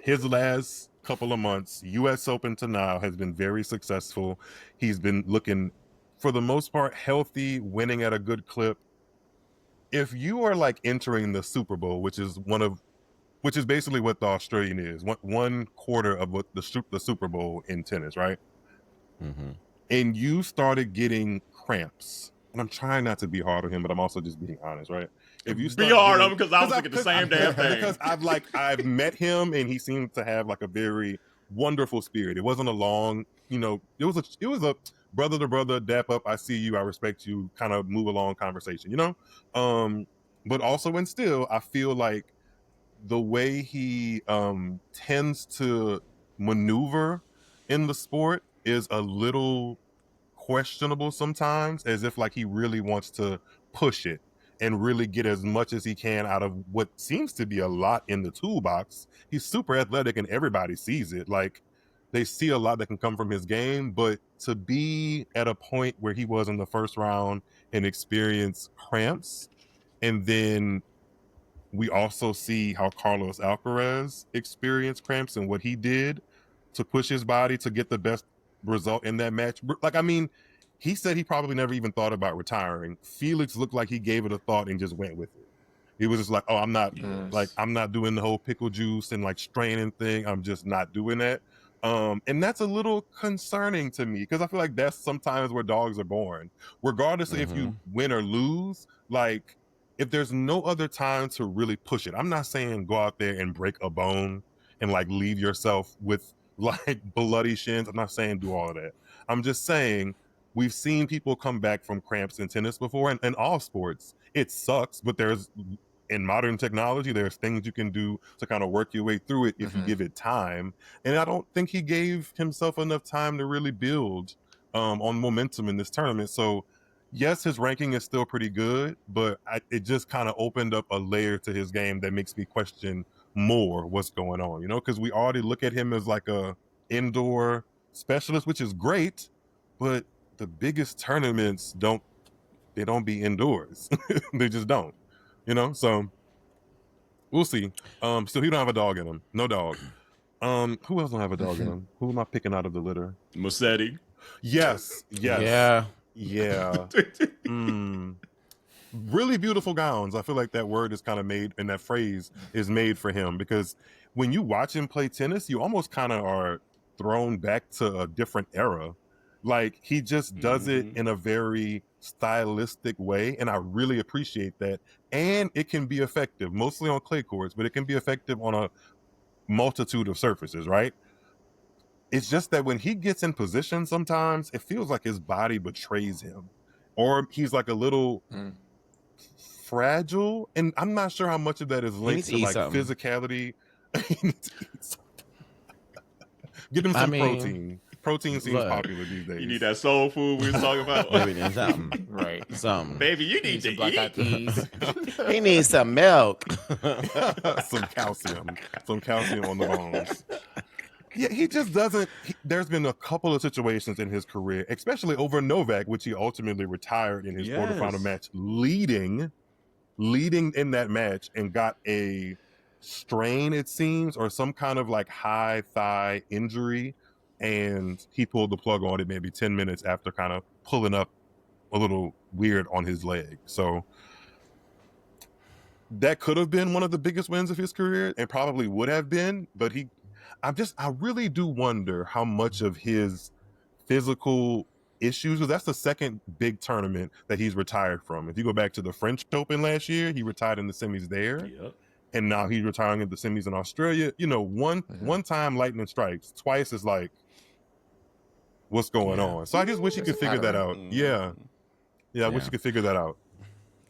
His last couple of months, U.S. Open to now, has been very successful. He's been looking, for the most part, healthy, winning at a good clip. If you are like entering the Super Bowl, which is basically what the Australian is, one quarter of what the Super Bowl in tennis, right? And you started getting cramps, and I'm trying not to be hard on him, but I'm also just being honest, right? If you be hard on him, because I was thinking the same damn thing. Because I've met him, and he seemed to have like a very wonderful spirit. It wasn't a long, it was a brother to brother, dap up, I see you, I respect you, kind of move along conversation, but also and still, I feel like the way he tends to maneuver in the sport is a little questionable sometimes, as if like he really wants to push it and really get as much as he can out of what seems to be a lot in the toolbox. He's super athletic and everybody sees it. Like, they see a lot that can come from his game, but to be at a point where he was in the first round and experience cramps, and then we also see how Carlos Alcaraz experienced cramps and what he did to push his body to get the best result in that match. Like, I mean, he said he probably never even thought about retiring. Felix looked like he gave it a thought and just went with it. He was just like, oh, I'm not doing the whole pickle juice and like straining thing. I'm just not doing that. And that's a little concerning to me, because I feel like that's sometimes where dogs are born. Regardless of if you win or lose, like, if there's no other time to really push it. I'm not saying go out there and break a bone and like leave yourself with like bloody shins. I'm not saying do all of that. I'm just saying we've seen people come back from cramps in tennis before, and in all sports. It sucks, but in modern technology, there's things you can do to kind of work your way through it if you give it time. And I don't think he gave himself enough time to really build on momentum in this tournament. So yes, his ranking is still pretty good, but it just kind of opened up a layer to his game that makes me question more what's going on, because we already look at him as like a indoor specialist, which is great, but the biggest tournaments don't be indoors. They just don't, so we'll see. So he don't have a dog in him. No dog. Who else don't have a dog in him? Who am I picking out of the litter? Musetti. Yes. Yeah. Really beautiful gowns. I feel like that word is kind of made, and that phrase is made for him, because when you watch him play tennis, you almost kind of are thrown back to a different era. Like, he just does it in a very stylistic way, and I really appreciate that. And it can be effective, mostly on clay courts, but it can be effective on a multitude of surfaces, right? It's just that when he gets in position, sometimes it feels like his body betrays him, or he's like a little fragile. And I'm not sure how much of that is linked to like physicality. He needs to eat something. Get him some protein. Protein seems popular these days. You need that soul food we was talking about. Maybe something. Right. Something. Baby, you need to black-eyed peas. He needs some milk. Some calcium on the bones. Yeah, he just doesn't. There's been a couple of situations in his career, especially over Novak, which he ultimately retired in his quarterfinal match, leading in that match, and got a strain, it seems, or some kind of like high thigh injury, and he pulled the plug on it maybe 10 minutes after kind of pulling up a little weird on his leg. So that could have been one of the biggest wins of his career, and probably would have been, but I really do wonder how much of his physical issues, because that's the second big tournament that he's retired from. If you go back to the French Open last year, he retired in the semis there. Yep. And now he's retiring in the semis in Australia. You know, one time lightning strikes, twice is like, what's going on? So I just wish he could figure that out. Yeah, I wish he could figure that out.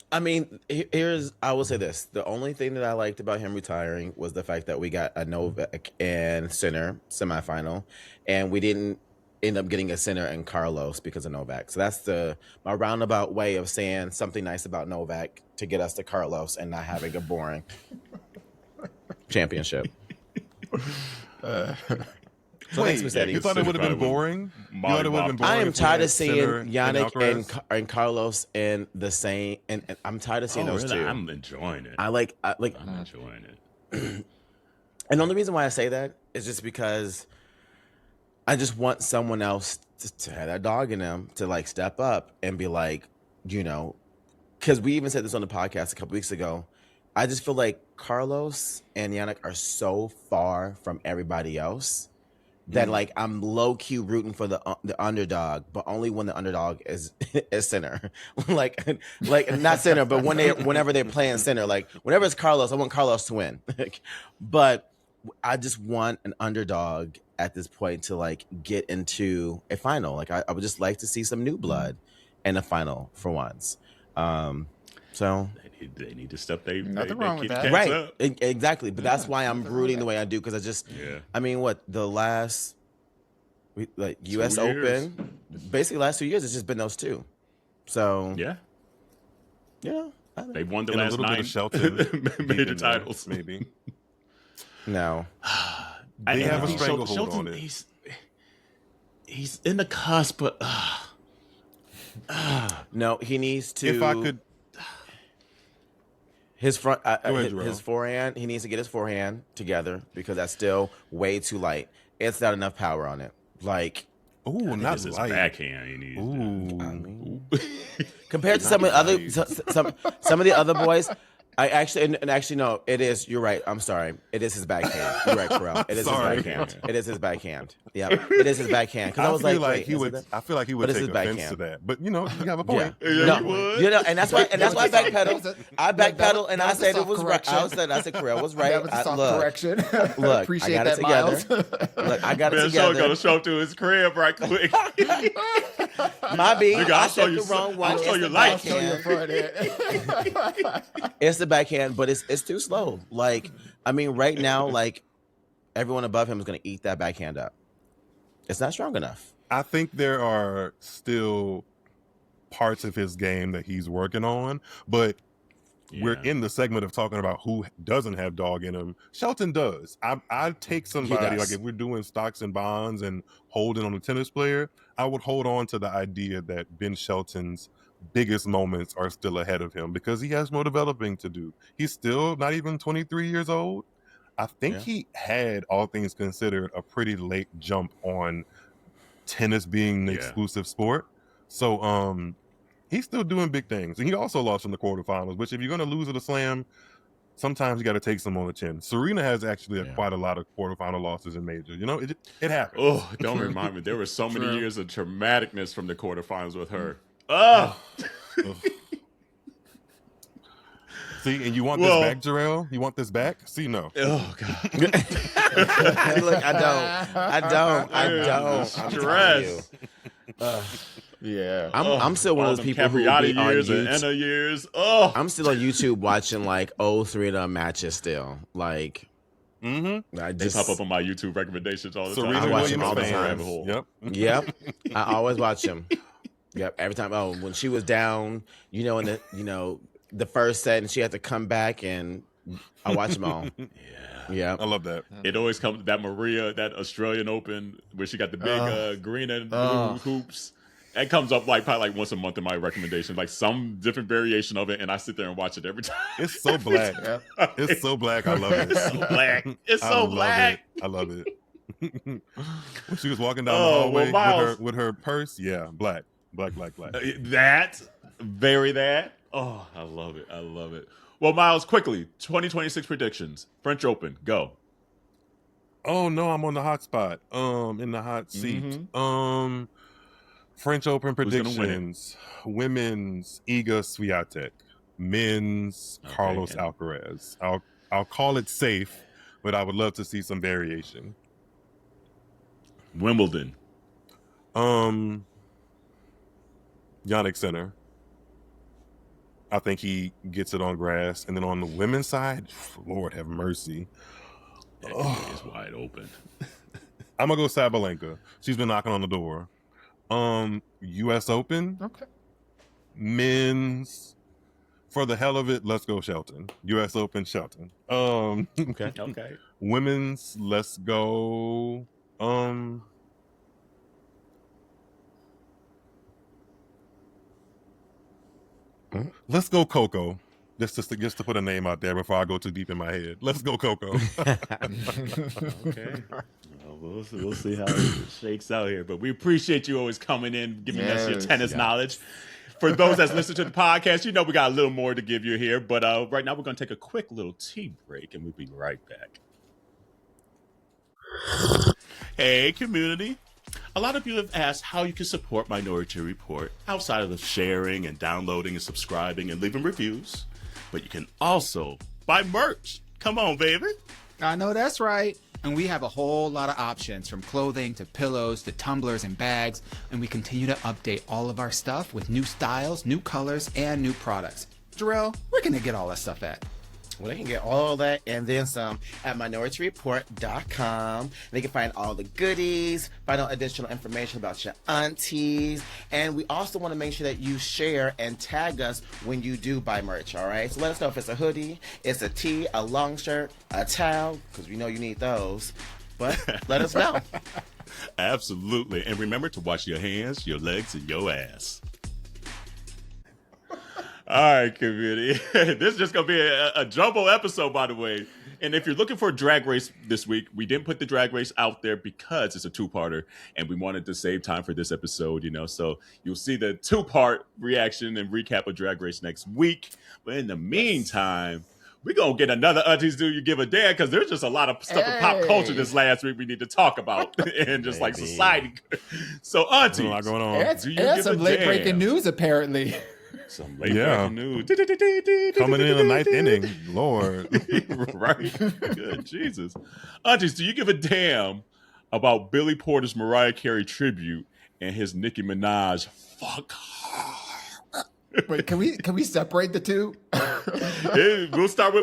I mean, I will say this. The only thing that I liked about him retiring was the fact that we got a Novak and Sinner semifinal, and we didn't end up getting a Sinner and Carlos because of Novak. So that's my roundabout way of saying something nice about Novak to get us to Carlos and not having a boring championship. So Wait, you thought it would have been boring? I am tired of seeing Yannick and Carlos in the same, and I'm tired of seeing those two. I'm enjoying it. I'm enjoying it. And the only reason why I say that is just because I just want someone else to have that dog in them to like step up and be like, you know, because we even said this on the podcast a couple weeks ago. I just feel like Carlos and Yannick are so far from everybody else that like I'm low key rooting for the underdog, but only when the underdog is Sinner, like not Sinner, but whenever they're playing Sinner, like whenever it's Carlos, I want Carlos to win, but I just want an underdog at this point to like get into a final. Like I would just like to see some new blood in a final for once. So they need to step their nothing wrong with that, right? Up. Exactly, but that's why I'm rooting the way I do, because I just, I mean, what the last, like U.S. Open, basically last 2 years, it's just been those two. So yeah, they won the and last a little 9 bit of Shelton major titles, maybe. No, they have a stranglehold Shelton, on it. He's in the cusp, but no, he needs to. If I could. His front, ahead, his forehand. He needs to get his forehand together because that's still way too light. It's not enough power on it. Like, not his light. backhand. He needs. I mean, compared to some of the other boys, I actually no. It is. You're right. I'm sorry. It is his backhand. You're right, Pharrell. It is his backhand. It is his backhand. Yeah, it is his backhand. Because I was like he would. I feel like he would take offense to that. But you know, you have a point. Yeah, he would. You know, and that's why I backpedal. I backpedal, and I said it was right. I said Pharrell was right. That was a soft correction. Look, appreciate I got that, it together. Miles. Look, I got it Man, together. Sean gonna show up to his crib right quick. My B, Nigga, I said the wrong one. I'll show It's you the lights. backhand. It's the backhand, but it's too slow. Like, I mean, right now, like everyone above him is gonna eat that backhand up. It's not strong enough. I think there are still parts of his game that he's working on, but we're in the segment of talking about who doesn't have dog in him. Shelton does. I'd take somebody, like if we're doing stocks and bonds and holding on a tennis player, I would hold on to the idea that Ben Shelton's biggest moments are still ahead of him because he has more developing to do. He's still not even 23 years old. I think he had, all things considered, a pretty late jump on tennis being the exclusive sport. So he's still doing big things. And he also lost in the quarterfinals, which if you're going to lose at a slam, sometimes you got to take some on the chin. Serena has actually quite a lot of quarterfinal losses in majors. You know, it happens. Oh, don't remind me. There were so many years of traumaticness from the quarterfinals with her. Oh. See, and you want Well- this back, Jarrell? You want this back? See, no. Oh God. Look, I don't. I'm telling you. Stress. Yeah. I'm still one All of those them people who Capriati be on years and YouTube. Enna years. Oh. I'm still on YouTube watching like old 3 of them matches still. Like, Mm-hmm. I They just pop up on my YouTube recommendations all the time. I Serena watch them Williams all the fans. time. Rabbit hole. Yep. Yep. I always watch them. Yep. Every time. Oh, when she was down, in the first set, and she had to come back, and I watch them all. Yeah. I love that. It always comes that that Australian Open where she got the big green and blue hoops. It comes up probably once a month in my recommendations, like some different variation of it, and I sit there and watch it every time. It's so black. It's so black. I love it. It's so black. It's I so love black. it. I love it. When she was walking down the Oh, hallway well, Myles. with her purse, black. That, very that. Oh, I love it. I love it. Well, Myles, quickly, 2026 predictions. French Open, go. Oh no, I'm on the hot spot. In the hot seat. French Open Who's gonna win it? predictions. Women's Iga Swiatek. Men's Okay, Carlos and- Alcaraz. I'll call it safe, but I would love to see some variation. Wimbledon. Yannick Sinner. I think he gets it on grass. And then on the women's side, Lord have mercy. That game is wide open. I'm gonna go Sabalenka. She's been knocking on the door. US Open, Okay. men's, for the hell of it, let's go Shelton. US Open, Shelton. Okay. Okay. Women's, let's go. Let's go Coco. Just to put a name out there before I go too deep in my head. Let's go Coco. Okay. Well, we'll see how it shakes out here. But we appreciate you always coming in, giving us your Yes, tennis yeah. knowledge. For those that's listening to the podcast, we got a little more to give you here. But right now, we're going to take a quick little tea break, and we'll be right back. Hey, community. A lot of you have asked how you can support Minority Report outside of the sharing and downloading and subscribing and leaving reviews. But you can also buy merch. Come on, baby. I know that's right. And we have a whole lot of options, from clothing to pillows to tumblers and bags. And we continue to update all of our stuff with new styles, new colors, and new products. Jarrell, where can they get all that stuff at? Well, they can get all that and then some at minorityReport.com. They can find all the goodies, find out additional information about your aunties. And we also want to make sure that you share and tag us when you do buy merch, all right? So let us know if it's a hoodie, it's a tee, a long shirt, a towel, because we know you need those. But let us know. Absolutely. And remember to wash your hands, your legs, and your ass. All right, community. This is just going to be a jumbo episode, by the way. And if you're looking for a drag race this week, we didn't put the drag race out there because it's a two-parter, and we wanted to save time for this episode, So you'll see the two-part reaction and recap of Drag Race next week. But in the meantime, we're going to get another Aunties Do You Give a Damn, because there's just a lot of stuff in pop culture this last week we need to talk about and just like society. So, Aunties, There's a lot going on. And do you and give some a late damn? breaking news, apparently. Some late Yeah. breaking news. Coming in the ninth inning. Lord. Right? Good Jesus. Aunties, do you give a damn about Billy Porter's Mariah Carey tribute and his Nicki Minaj fuck her? Wait, can we separate the two? We'll start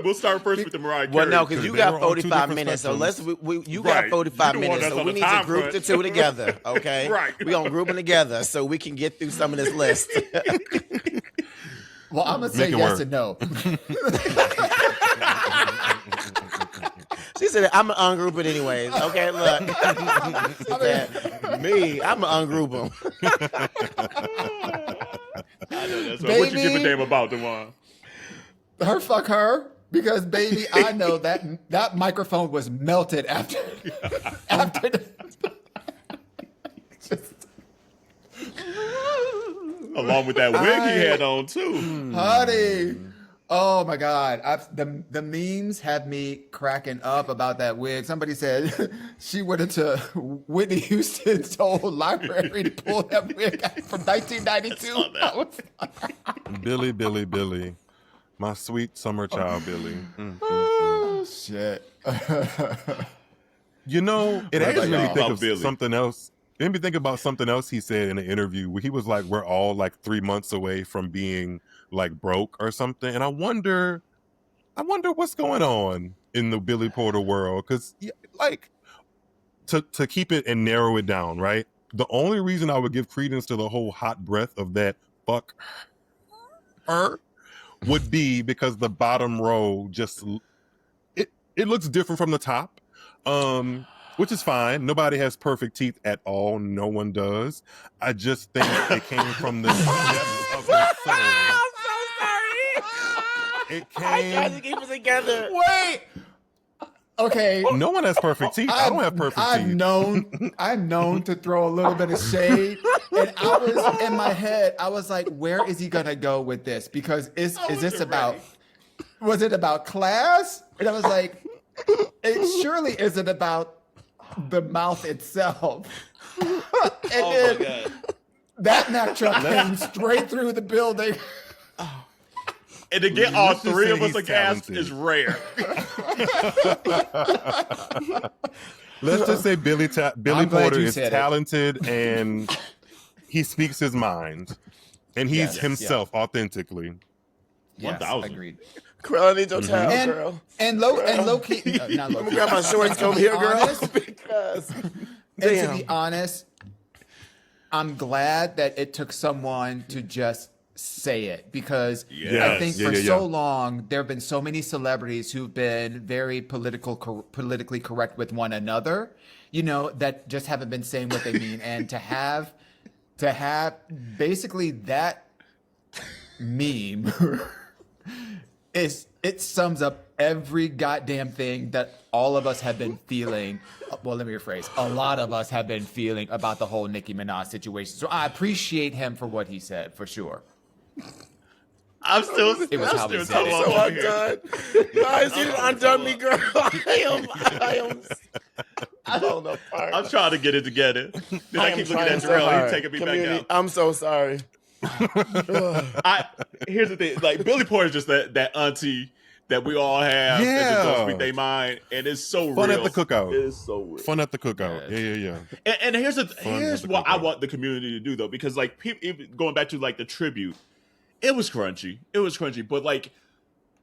first with the Mariah Carey. Well, no, because They you were got on two 45 different minutes, so spectrums. you Right. got 45 You the one minutes, that's so on we the need to time group the crunch. two together, okay? Right. We're going to group them together so we can get through some of this list. Well, I'm gonna say Make it yes work. and no. She said, I'm going to ungroup it anyways. Okay, look. She said, me, I'm going to ungroup them. I know that's right. What you give a Baby. damn about, Dewan? Her fuck her, because baby, I know that microphone was melted after the, Along with that wig he had on too. honey. Oh my God. The memes had me cracking up about that wig. Somebody said she went into Whitney Houston's old library to pull that wig out from 1992. I was like, Billy. My sweet summer child, Billy. oh, shit. You know, it What actually about made me y'all? think About of Billy? something else. It made me think about something else he said in an interview where he was like, we're all like 3 months away from being like broke or something. And I wonder what's going on in the Billy Porter world. Cause like to keep it and narrow it down, right? The only reason I would give credence to the whole hot breath of that fuck her would be because the bottom row just it looks different from the top, which is fine. Nobody has perfect teeth at all. No one does. I just think it came from the depths of their soul. I'm so sorry. It I tried to came. keep it together. Wait. Okay. No one has perfect teeth. I don't have perfect teeth. I'm known to throw a little bit of shade. And I was in my head, I was like, where is he gonna go with this? Because is this about was it about class? And I was like, it surely isn't about the mouth itself. And Oh my God. that Mack truck came straight through the building. And to get all Let's just three say of us he's a gas talented. is rare. Let's just say Billy I'm glad Porter you is said it. talented and he speaks his mind. And he's Yes, himself authentically. Yes, 1,000. agreed. Girl, I need your towel, And girl. low key, not low Let me key. grab my shorts over here, girl. Honest, Because And damn. to be honest, I'm glad that it took someone to just say it, because I Yes. think Yeah, for yeah, so yeah. long there have been so many celebrities who've been very politically correct with one another, that just haven't been saying what they mean. And to have basically that meme it sums up every goddamn thing that all of us have been feeling. Well, let me rephrase. A lot of us have been feeling about the whole Nicki Minaj situation. So I appreciate him for what he said, for sure. I'm still It was how still he said talking it. about So over here. undone. Guys, you undone me, girl. I am blown apart. I'm trying to get it together. Then I am keep looking trying at so Jarrell. hard. He's taking me Community, back I'm so sorry. out. Here's the thing. Like, Billy Porter is just that auntie that we all have that just don't Yeah. speak their mind. And it's so Fun real. at the cookout. It is so real. Fun at the cookout. Yeah. And here's at the what I cookout. want the community to do, though, because like even going back to like the tribute, it was crunchy. But like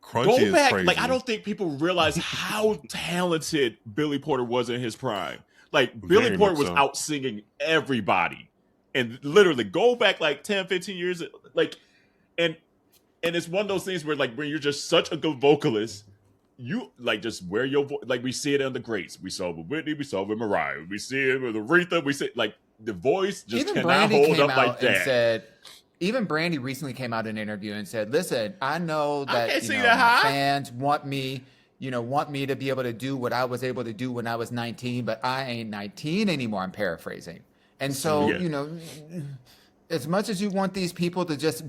Crunchy go is back, crazy. like I don't think people realize how talented Billy Porter was in his prime. Like Billy Very Porter much was so. out singing everybody, and literally go back like 10, 15 years, like and it's one of those things where like when you're just such a good vocalist. You like just wear your voice, like we see it on the greats. We saw it with Whitney, we saw it with Mariah, we see it with Aretha. We see like the voice just Even cannot Brandy hold came up like out and that. said, even Brandy recently came out in an interview and said, listen, I know I that can't see my that high. fans want me to be able to do what I was able to do when I was 19, but I ain't 19 anymore. I'm paraphrasing. And so, Yeah. As much as you want these people to just,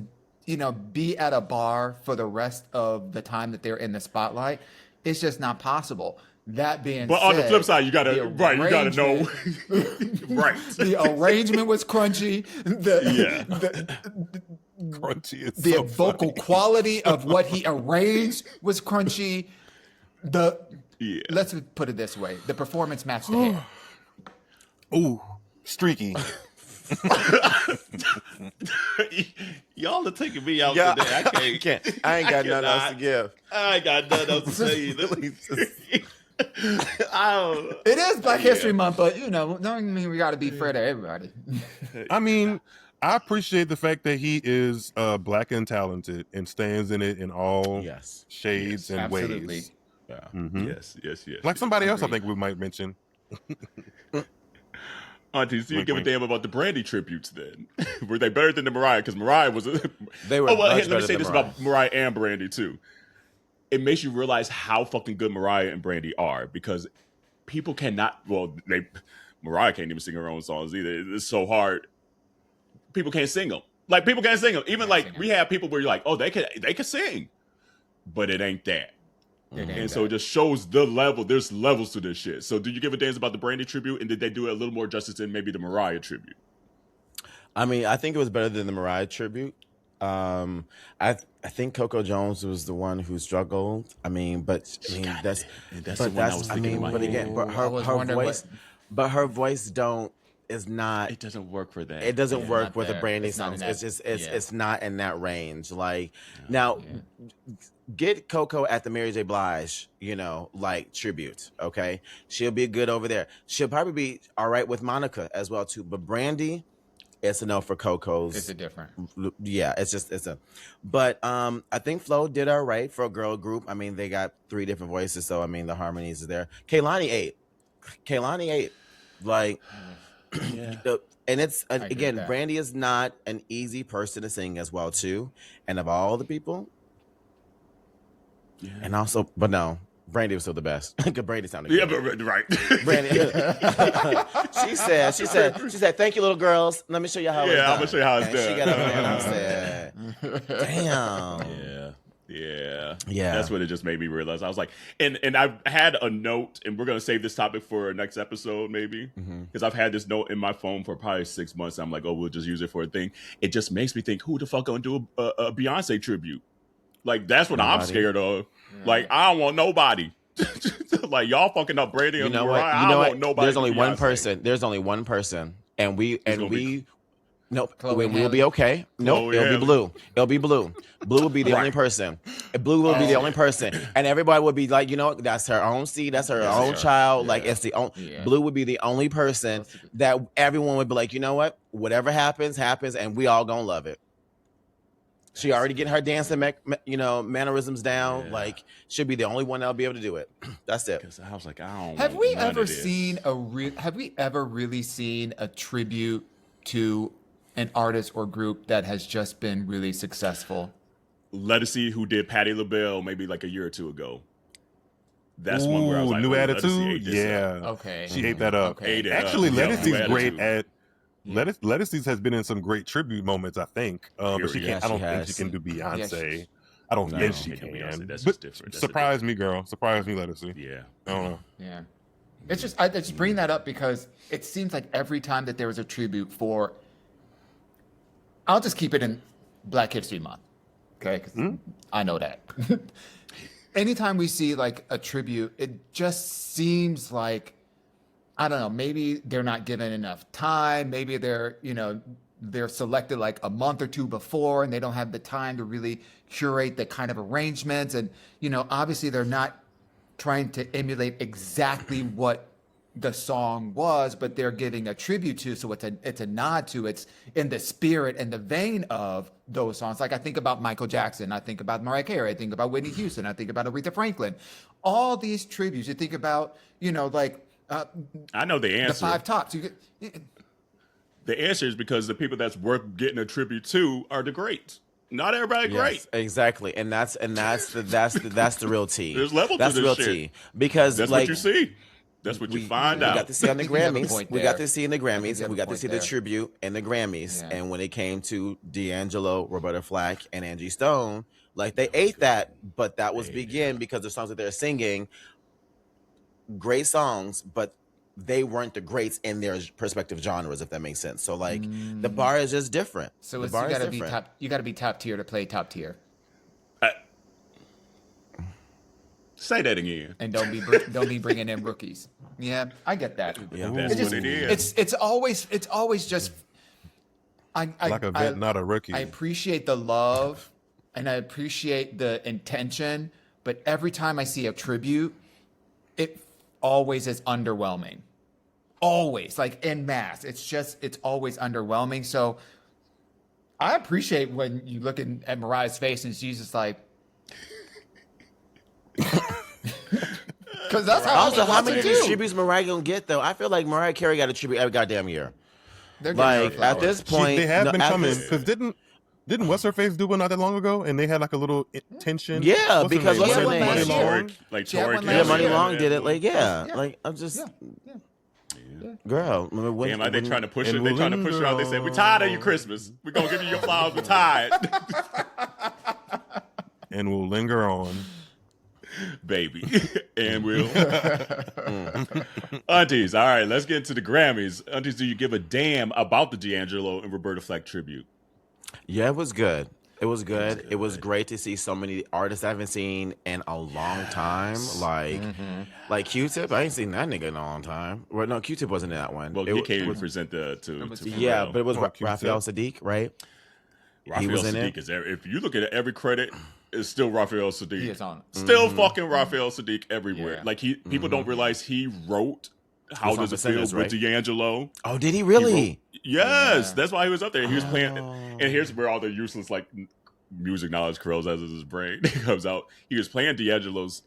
be at a bar for the rest of the time that they're in the spotlight, it's just not possible. That being But said, on the flip side, you gotta the know, right? the arrangement was crunchy. Yeah. Crunchy is The so vocal funny. quality of what he arranged was crunchy. Yeah. Let's put it this way: the performance matched the hair. Ooh, streaky. Y'all are taking me out Yeah, today. I can't. I ain't got nothing else to cannot. give. I ain't got nothing else to say either. I don't. It is Black History Month, but don't mean we got to be fair to everybody. I mean, I appreciate the fact that he is black and talented and stands in it in all Yes. shades and Absolutely. ways. Yeah. Mhm. Yes. Like somebody else, I Agreed. think we might mention. Auntie, so you Wink, give a wink. damn about the Brandy tributes then? Were they better than the Mariah? Because Mariah was. They were Oh, well, much hey, let me better say than this about Mariah and Brandy too. It makes you realize how fucking good Mariah and Brandy are, because people cannot. Well, Mariah can't even sing her own songs either. It's so hard. People can't sing them. Like people can't sing them. Even like we have people where you're like, oh, they can sing. but it ain't that. It ain't And so it that. just shows the level. There's levels to this shit. So do you give a damn about the Brandy tribute? And did they do it a little more justice than maybe the Mariah tribute? I mean, I think it was better than the Mariah tribute. I think Coco Jones was the one who struggled. I mean, but I mean that's but the one I was I thinking in mean, my but head. again, but I was her wondering voice, but her voice is not. It doesn't work for that. It doesn't Yeah, work not with the there. Brandy It's not in songs. that- It's just yeah. it's not in that range. Like now, get Coco at the Mary J. Blige, like tribute. Okay, she'll be good over there. She'll probably be all right with Monica as well too. But Brandy, it's a no for Coco's. It's a different. Yeah, it's a. But I think Flo did all right for a girl group. I mean, they got 3 different voices, so I mean the harmonies is there. Kaylani ate. Like, and it's agree with again, that. Brandy is not an easy person to sing as well too. And of all the people, and also, but no, Brandy was still the best. Because Brandy sounded Yeah, good. but right. Brandy, she said, "Thank you, little girls. Let me show you how it's done." I'm gonna show you how it's And done. She got up there and I said, "Damn." Yeah. That's what it just made me realize. I was like, and I've had a note, and we're gonna save this topic for our next episode, maybe, because I've had this note in my phone for probably 6 months. I'm like, oh, we'll just use it for a thing. It just makes me think, who the fuck gonna do a Beyonce tribute? Like that's what I'm Nobody. scared of. Like I don't want nobody. Like y'all fucking up Brandy You and know Mariah. what? I don't want nobody. There's to only Beyonce. one person. There's only one person, and we gonna be Nope. Chloe We'll Haley. be okay. Nope. Chloe It'll Haley. be Blue. It'll be Blue. Blue will be the only person. Blue will be the only person, and everybody would be like, that's her own seed. That's her own child. Like it's the only. Yeah. Blue would be the only person that everyone would be like, you know what? Whatever happens, happens, and we all gonna love it. She already getting her dancing, mannerisms down. Yeah. Like she'll be the only one that'll be able to do it. That's it. 'Cause I was like, I don't. Have want we none of ever this. seen have we ever really seen a tribute to an artist or group that has just been really successful? Let us see who did Patti LaBelle maybe like a year or two ago. That's one where I was Ooh, like, New oh, Ledisi Attitude. ate this Yeah. up. Okay. She ate that up. Okay. Ate it up. Actually, Yeah, Ledisi's New great Attitude. at Ledisi's has been in some great tribute moments, I think. But she Period. can't. Yeah, I don't she think has. she can do Beyonce. Yeah, I don't No, think she she can't do can. Beyonce. That's But just different. That's surprise me, girl. Surprise me, Ledisi. Yeah. I don't know. Yeah. It's just I just bring that up because it seems like every time that there was a tribute for, I'll just keep it in Black History Month, okay? 'Cause I know that. Anytime we see like a tribute, it just seems like, I don't know, maybe they're not given enough time. Maybe they're selected like a month or two before and they don't have the time to really curate the kind of arrangements. And, obviously they're not trying to emulate exactly what the song was, but they're giving a tribute to. So it's a nod to, it's in the spirit and the vein of those songs. Like I think about Michael Jackson, I think about Mariah Carey, I think about Whitney Houston, I think about Aretha Franklin. All these tributes, you think about, I know the the answer. Five Tops. The answer is because the people that's worth getting a tribute to are the greats. Not everybody great. Yes, exactly, and that's the real tea. There's levels to That's the this real shit. tea because That's like what you see. That's what you find we out. got to see on the I think you have a Grammys. point We there. got to see in the I think Grammys. you have We a got to point see there. the tribute in the Grammys. Yeah. And when it came to D'Angelo, Roberta Flack, and Angie Stone, like they ate that, but that was Begin because the songs that they're singing, great songs, but they weren't the greats in their respective genres, if that makes sense. So like the bar is just different. So the it's, bar you is gotta be different. top. You gotta be top tier to play top tier, Say that again. and don't be bringing in rookies. Yeah, I get that. Yeah. That's It just- what it is. It's always just. I Like a vet, not a rookie. I appreciate the love, and I appreciate the intention, but every time I see a tribute, it always is underwhelming. Always, like en masse. It's always underwhelming. So I appreciate when you look at Mariah's face and she's just like, because that's how Also, I how want many to of these do. tributes Mariah gonna get though? I feel like Mariah Carey got a tribute every goddamn year. They're getting Like her at flowers. this point, They have no, been at coming this- because didn't what's her face do one not that long ago, and they had like a little tension. Yeah, What's her because name? what's her Money name? Money She had Long? Like She had Tori one Yeah, last Money year. Long did it. Like, yeah. Yeah. Like I'm just, Yeah. girl. When, Damn, like they trying to push and it. They trying to push her out. They said, "We're tired of you, Christmas. We're gonna give you your flowers. We're tired." and will linger on. Baby. And we'll. Aunties, all right, let's get into the Grammys. Aunties, do you give a damn about the D'Angelo and Roberta Flack tribute? Yeah, it was good. It was good. It was great to see so many artists I haven't seen in a long time. Like Q-Tip. I ain't seen that nigga in a long time. Well, no, Q-Tip wasn't in that one. Well, he can't even present to yeah, Pharrell. but it was Q-Tip. Raphael Sadiq, right? Raphael was in Sadiq it. is if you look at every credit, it's still Raphael Sadiq. He is on it. Still fucking Raphael Sadiq everywhere. Yeah. Like people don't realize he wrote How He's on Does It Feel Descendants, right? with D'Angelo. Oh, did he really? Yes, Yeah. that's why he was up there. He was playing, Oh. and here's where all the useless like music knowledge curls as his brain comes out. He was playing D'Angelo's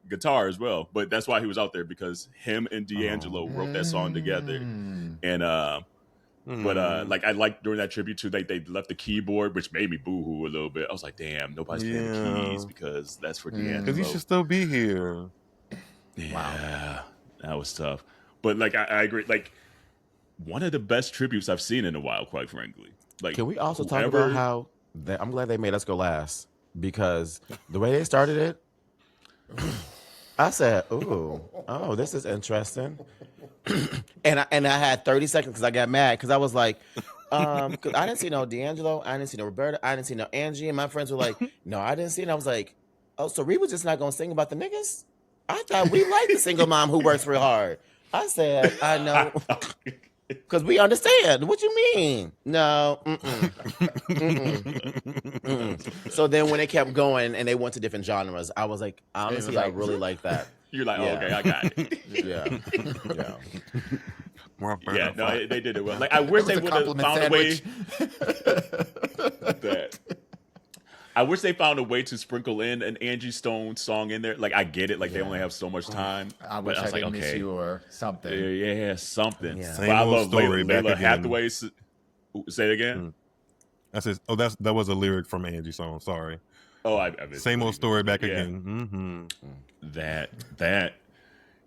guitar as well, but that's why he was out there because him and D'Angelo wrote that song together. And but like I liked during that tribute too, they left the keyboard, which made me boo-hoo a little bit. I was like, damn, nobody's playing the keys because that's for D'Angelo. Because he should still be here. Yeah, that was tough. But like I agree, like one of the best tributes I've seen in a while, quite frankly. Like, Can we also talk about how I'm glad they made us go last because the way they started it, I said, "Ooh, oh, this is interesting," and I had 30 seconds because I got mad because I was like, because I didn't see no D'Angelo, I didn't see no Roberta, I didn't see no Angie, and my friends were like, "No, I didn't see it." And I was like, "Oh, so Ree was just not gonna sing about the niggas?" I thought we liked the single mom who works real hard. I said, "I know." Because we understand. What you mean? No. So then when they kept going and they went to different genres, I was like, honestly, I really like that. You're like, Yeah. oh, okay, I got it. Yeah. Yeah, no, they did it well. Like, I wish they would have found a way. I wish they found a way to sprinkle in an Angie Stone song in there. Like, I get it. Like, they only have so much time. I wish I didn't miss you or something. Yeah, something. Yeah. But Same I old love story back Layla again. Hathaway. Say it again. I said, oh, that was a lyric from Angie song. Sorry. Oh, I Same old story back Yeah. again. That.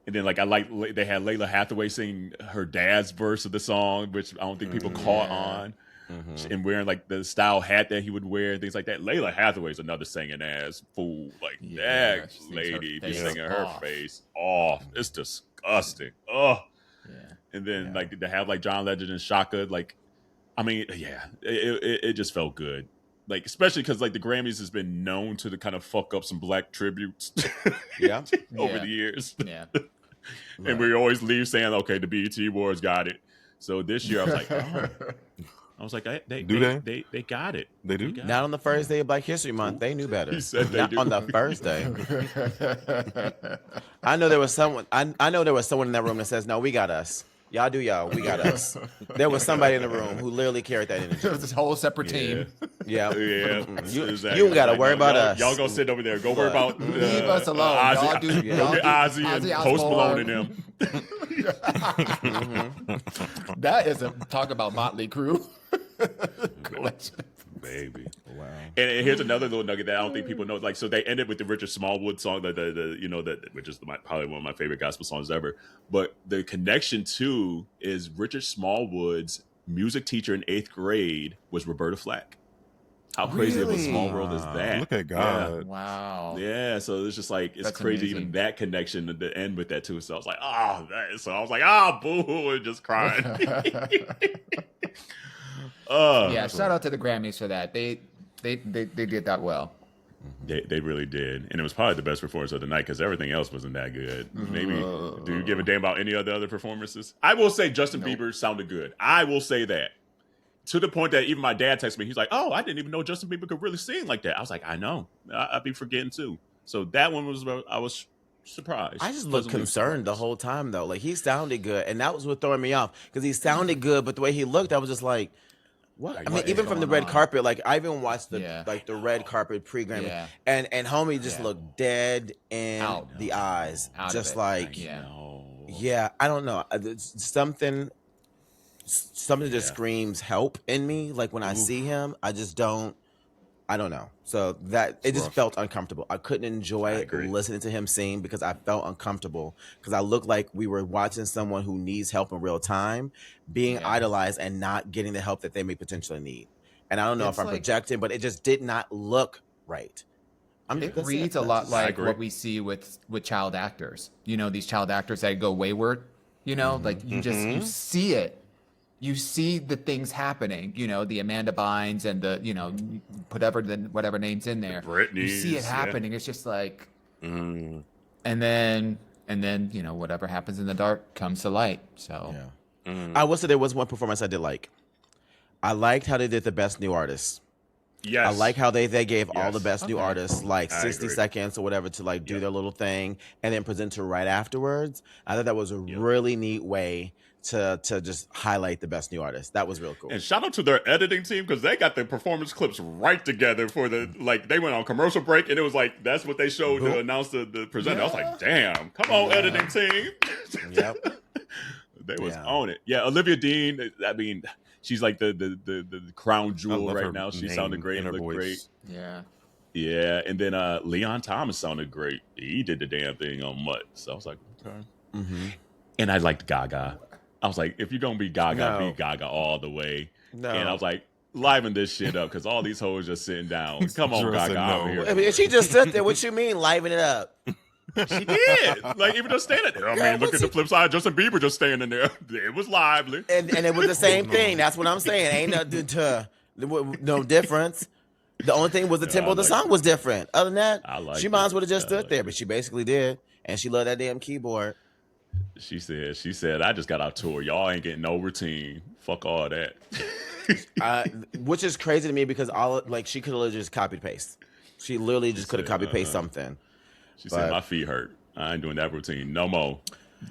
And then, like, they had Layla Hathaway sing her dad's verse of the song, which I don't think people caught on. And wearing, like, the style hat that he would wear and things like that. Layla Hathaway's another singing ass fool. Like, Yeah, that she sings lady her be face singing her off. face off. It's disgusting. Oh. Yeah. And then, like, to have, like, John Legend and Shaka, like, I mean, yeah, it just felt good. Like, especially because, like, the Grammys has been known to kind of fuck up some black tributes Yeah. over Yeah. the years. Yeah. And we always leave saying, okay, the BET Awards got it. So this year I was like, oh. I was like, they got it. They do? got Not it. on the first day of Black History Month. They knew better. He said they Not do. on the first day. I know there was someone. I know there was someone in that room that says, "No, we got us. Y'all do y'all. We got us." There was somebody in the room who literally carried that energy. There was this whole separate team. Yeah. Yeah, You exactly. don't gotta Like, worry about y'all, us. Y'all go sit over there. Go worry about Leave us alone. Ozzy, Y'all do- go y'all get do Ozzy and Ozzy Post Malone Osbourne. and them. That is a talk about Motley Crue. Baby. Wow. And here's another little nugget that I don't think people know. Like, so they ended with the Richard Smallwood song, which is probably one of my favorite gospel songs ever. But the connection to is Richard Smallwood's music teacher in 8th grade was Roberta Flack. How crazy of a Really? small world is that? Look at God. Wow. Yeah, so it's just like it's That's crazy amazing. even that connection to the end with that too. So I was like, so I was like, boo, and just crying. Yeah, shout out to the Grammys for that. They did that well. They really did, and it was probably the best performance of the night because everything else wasn't that good. Maybe do you give a damn about any of the other performances? I will say Justin Bieber sounded good. I will say that to the point that even my dad texted me. He's like, "Oh, I didn't even know Justin Bieber could really sing like that." I was like, "I know. I'd be forgetting too." So that one I was surprised. I just looked Pleasantly concerned the surprised. whole time though. Like he sounded good, and that was what throwing me off because he sounded good, but the way he looked, I was just like, "What?" Like, I mean, what is even from the going red on? carpet, like I even watched the Yeah. the red carpet pre-Grammy, Yeah. and homie just Yeah. looked dead in Out. the eyes, Out of just it. like Yeah. yeah, I don't know. It's something just screams help in me. Like when I see him, I just don't. I don't know. So that it just rough. felt uncomfortable. I couldn't I enjoy agree. listening to him sing because I felt uncomfortable because I looked like we were watching someone who needs help in real time, being Yeah. idolized and not getting the help that they may potentially need. And I don't know It's if I'm like- projecting, but it just did not look right. It reads a lot like what we see with child actors. You know, these child actors that go wayward. You know, like you see it. You see the things happening. You know, the Amanda Bynes and the whatever names in there. Britneys, you see it happening. It's just like, and then whatever happens in the dark comes to light. So I will say there was one performance I did like. I liked how they did the best new artists. Yes. I like how they gave all the best new artists like I 60 agree. seconds or whatever to like do their little thing and then present it right afterwards. I thought that was a really neat way to just highlight the best new artists. That was real cool. And shout out to their editing team because they got the performance clips right together for the they went on commercial break and it was like that's what they showed to announce the presenter. I was like, damn, come on, editing team. Yep. They was on it. Yeah, Olivia Dean. I mean, she's like the crown I jewel love right her now. She name sounded great, in her looked voice. great. yeah. Yeah, and then Leon Thomas sounded great. He did the damn thing on Mutt. So I was like, okay. And I liked Gaga. I was like, if you're gonna be Gaga, be Gaga all the way. No. And I was like, liven this shit up because all these hoes just sitting down. Come on, Sure said Gaga, no. over here. I mean, she just stood there. What you mean, liven it up? She did. Like even just standing there. I Girl, mean, look what's at the it- flip side. Justin Bieber just standing there. It was lively. And it was the same thing. That's what I'm saying. Ain't no difference. The only thing was the tempo of the song was different. Other than that, she might as well have just stood there, but she basically did. And she loved that damn keyboard. She said, I just got our tour. Y'all ain't getting no routine. Fuck all that. Which is crazy to me because she could have just copy paste. She literally just could have copy paste something. She said, my feet hurt. I ain't doing that routine. No more.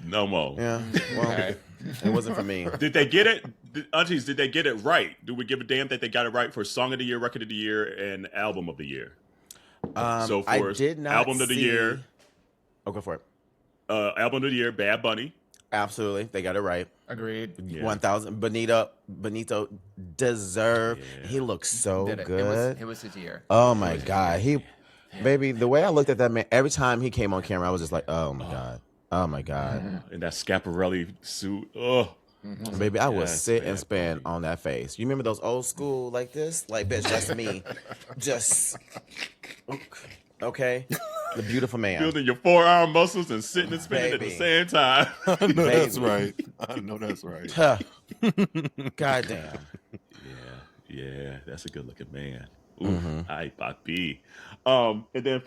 No more. Yeah, well, it wasn't for me. Did they get it? Aunties, did they get it right? Do we give a damn that they got it right for Song of the Year, Record of the Year, and Album of the Year? So for I did not Album of the see- Year, Oh, go for it. Album of the Year, Bad Bunny. Absolutely, they got it right. Agreed. Yeah. 1,000. Benito deserved. Yeah. He looks so Did it. good. It was his year. Oh my god, baby. The way I looked at that man every time he came on camera, I was just like, oh my god, oh my god, In that Scaparelli suit. Oh, baby. I would Yes, sit man. and spin on that face. You remember those old school like this? Like, bitch, that's me. Just okay. The beautiful man. building your forearm muscles and sitting and spinning at the Baby. same time. I know that's Baby. right. I know that's right. Huh. Goddamn. Yeah, that's a good looking man. Ooh, ay, papi. And then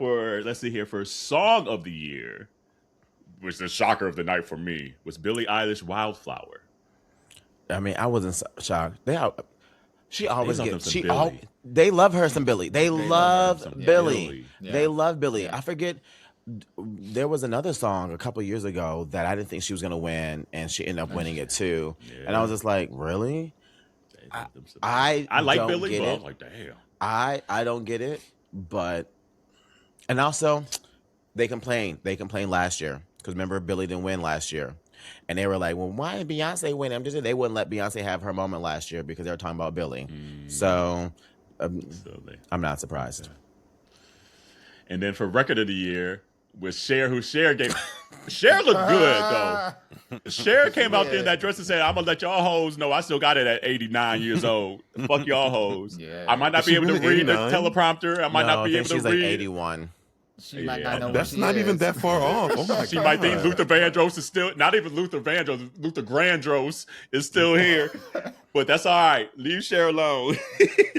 let's see here, for Song of the Year, which is the shocker of the night for me, was Billie Eilish Wildflower. I mean, I wasn't shocked. She always love gets. them some Billie. They love her some Billie. They love some Billie. Billie. Yeah. They love Billie. Yeah. I forget. There was another song a couple years ago that I didn't think she was gonna win, and she ended up winning it too. Yeah. And I was just like, really? They love them some I like don't Billie, get but I it. was like, damn. I don't get it. But and also they complained. They complained last year because remember Billie didn't win last year. And they were like, well, why did Beyonce win? I'm just saying they wouldn't let Beyonce have her moment last year because they were talking about Billie. So I'm not surprised. And then for Record of the Year was Cher, who Cher gave. Cher looked good though. Cher came out there in that dress and said, "I'm gonna let y'all hoes know I still got it at 89 years old. Fuck y'all hoes. Yeah. I might not Is be she able to really read the 89? teleprompter. I might not be I able think to she's like read." 81. She might Yeah. not know what That's she not is. even that far off. Oh my She god. might think Luther Vandross is still not even Luther Vandross. Luther Grandros is still here, but that's all right. Leave Cher alone.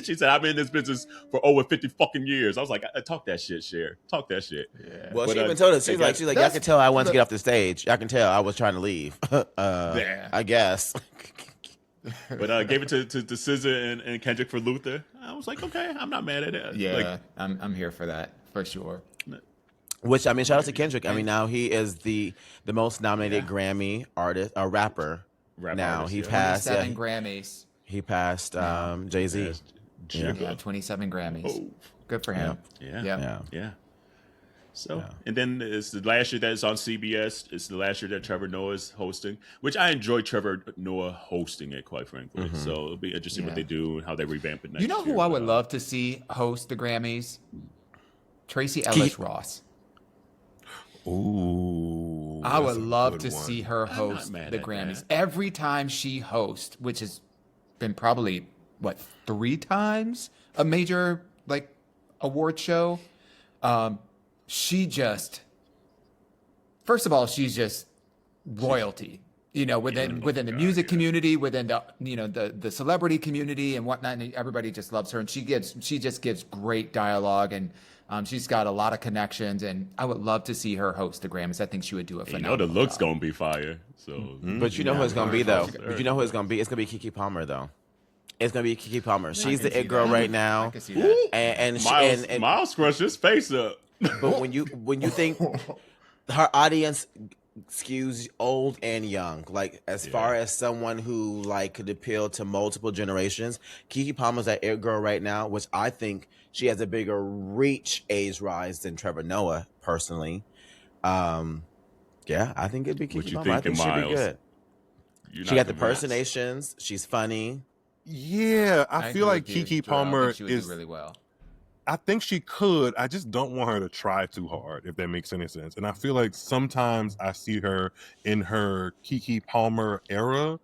She said, "I've been in this business for over 50 fucking years." I was like, "Talk that shit, Cher. Talk that shit." Yeah. Well, But, she even told us, they she's got- like, y'all can tell I wanted to get off the stage. Y'all can tell I was trying to leave. I guess. But gave it to SZA and Kendrick for Luther. I was like, okay, I'm not mad at it. Yeah, Like, I'm here for that for sure. Which I mean, shout out to Kendrick. I mean, now he is the most nominated Grammy artist, rapper. Rap now artist, he yeah. passed. 27 Grammys. He passed Jay-Z. yes, Jigga. Yeah, 27 Grammys. Oh. Good for him. Yeah. Yeah. Yeah. So, and then it's the last year that it's on CBS. It's the last year that Trevor Noah is hosting, which I enjoy Trevor Noah hosting it, quite frankly. So it'll be interesting what Yeah. they do and how they revamp it next You know year. who I would love to see host the Grammys? Tracy Ellis Ross. Ooh. I that's would a love good to one. see her not host mad the at Grammys. that. Every time she hosts, which has been probably, 3 times a major, award show, She just, first of all, she's just royalty. You know, within the music community, within the celebrity community and whatnot, and everybody just loves her, and she just gives great dialogue, and she's got a lot of connections, and I would love to see her host the Grammys. I think she would do a phenomenal. You know the look's job. gonna be fire. So, But you know who it's gonna be though. But you know who it's gonna be. It's gonna be Keke Palmer though. It's gonna be Keke Palmer. She's the it girl right now. I can see that. And Myles scrunched his face up. But when you think her audience skews old and young, like as far as someone who like could appeal to multiple generations, Keke Palmer's that it girl right now, which I think she has a bigger reach age rise than Trevor Noah personally. Yeah, I think it'd be What Keke you Palmer. I think thinking, she'd be Myles? good. She got the personations. She's funny. Yeah, I feel agree like with you, Keke Joel. I think Palmer she would is do really well. I think she could. I just don't want her to try too hard, if that makes any sense. And I feel like sometimes I see her in her Keke Palmer era,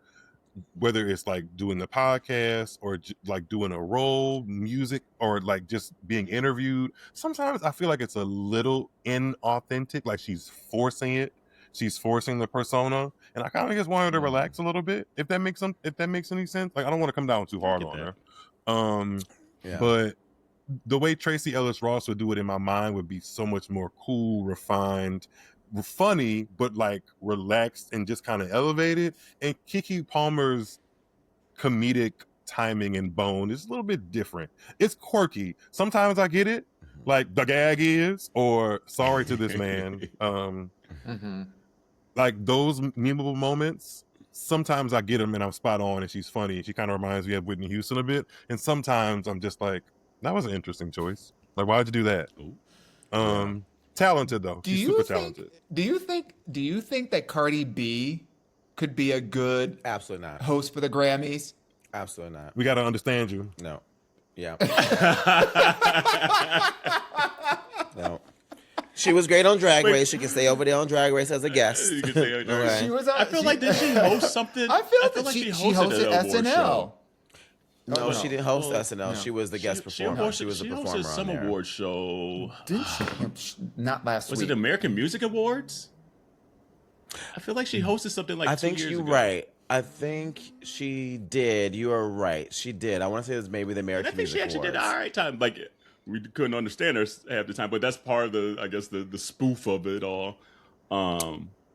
whether it's like doing the podcast or like doing a role, music, or like just being interviewed. Sometimes I feel like it's a little inauthentic, like she's forcing it. She's forcing the persona, and I kind of just want her to relax a little bit. If that makes any sense. Like I don't want to come down too hard on her. But the way Tracy Ellis Ross would do it in my mind would be so much more cool, refined, funny, but like relaxed and just kind of elevated. And Keke Palmer's comedic timing and bone is a little bit different. It's quirky. Sometimes I get it, like the gag is, or sorry to this man. Like those memeable moments. Sometimes I get them and I'm spot on and she's funny. She kind of reminds me of Whitney Houston a bit. And sometimes I'm just like, that was an interesting choice. Like, why'd you do that? Talented though. She's super talented. Do you think that Cardi B could be a good Absolutely not. host for the Grammys? Absolutely not. We got to understand you. No. Yeah. No. She was great on Drag Race. She can stay over there on Drag Race as a guest. You can say it. Okay. She was. I feel like did she host something? I feel like she hosted hosted an award SNL. show. No, she didn't host SNL. She was the guest performer. She was a She performer hosted some on there. award show. Didn't she? Not last Was week. it American Music Awards? I feel like she hosted something like I 2 think years you're ago. right. I think she did. You are right. She did. I want to say it was maybe the And American I think she Music actually did Awards. all right time. Like we couldn't understand her half the time, but that's part of the, I guess, the spoof of it all.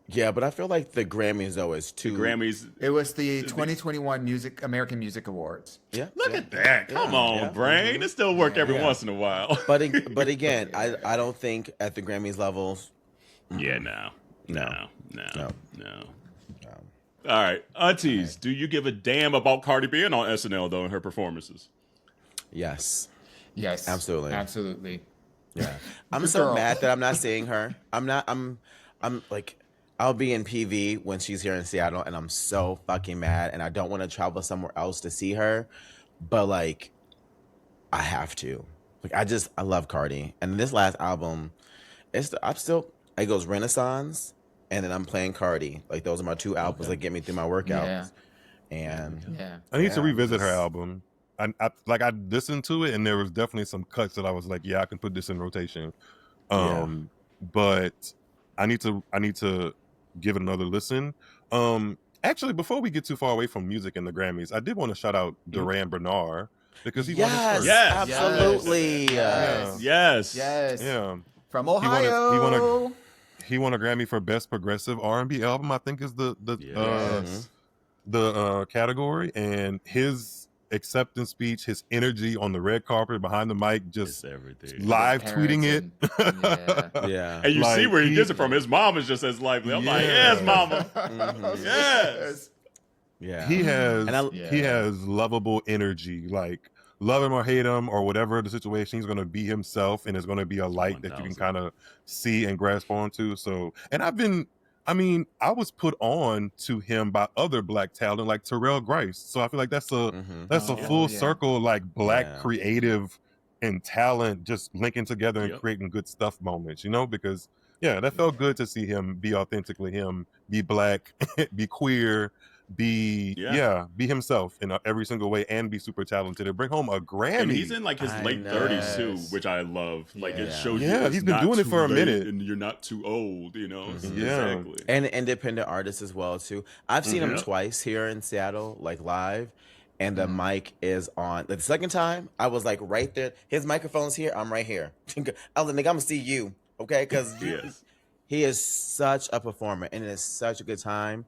Yeah, but I feel like the Grammys though is too. Grammys. It was the 2021 American Music Awards. Yeah. Look at that! Come on, yeah. brain. It still work every once in a while. But again, I don't think at the Grammys levels. Yeah, no. No. All right, Aunteas, do you give a damn about Cardi being on SNL though in her performances? Yes. Yes, Absolutely. Yeah. I'm Good so girl. mad that I'm not seeing her. I'm like, I'll be in PV when she's here in Seattle, and I'm so fucking mad, and I don't want to travel somewhere else to see her, but like, I have to. Like, I love Cardi, and this last album, it goes Renaissance, and then I'm playing Cardi. Like, those are my two albums that get me through my workouts. And I need to revisit her album. I listened to it, and there was definitely some cuts that I was like, yeah, I can put this in rotation. But I need to give it another listen. Actually, before we get too far away from music and the Grammys, I did want to shout out Durand Bernarr because he won his first. Yes. absolutely. Yes. Yeah. From Ohio. He won a Grammy for Best Progressive R&B Album, I think is the category, and his acceptance speech, his energy on the red carpet behind the mic, just everything. live tweeting it. Yeah. And you Like, see where he gets it from. His mom is just as lively. I'm like, yes, mama. Yes. Yeah. He has And he has lovable energy. Like, love him or hate him or whatever the situation, he's going to be himself, and it's going to be a light that you can 1000. kind of see and grasp onto. So, and I was put on to him by other black talent like Terrell Grice. So I feel like that's a full circle, like black creative and talent just linking together and creating good stuff moments, because that felt good to see him be authentically him, be black, be queer, be himself in every single way and be super talented and bring home a Grammy. And he's in like his late 30s too, which I love. Like it shows you he's been doing it for a minute, and you're not too old, you know. Exactly. And independent artists as well too. I've seen him twice here in Seattle, like live, and the mic is on. The second time, I was like right there. His microphone's here. I'm right here. I was like, nigga, I'm gonna see you, okay? Because he is such a performer, and it's such a good time.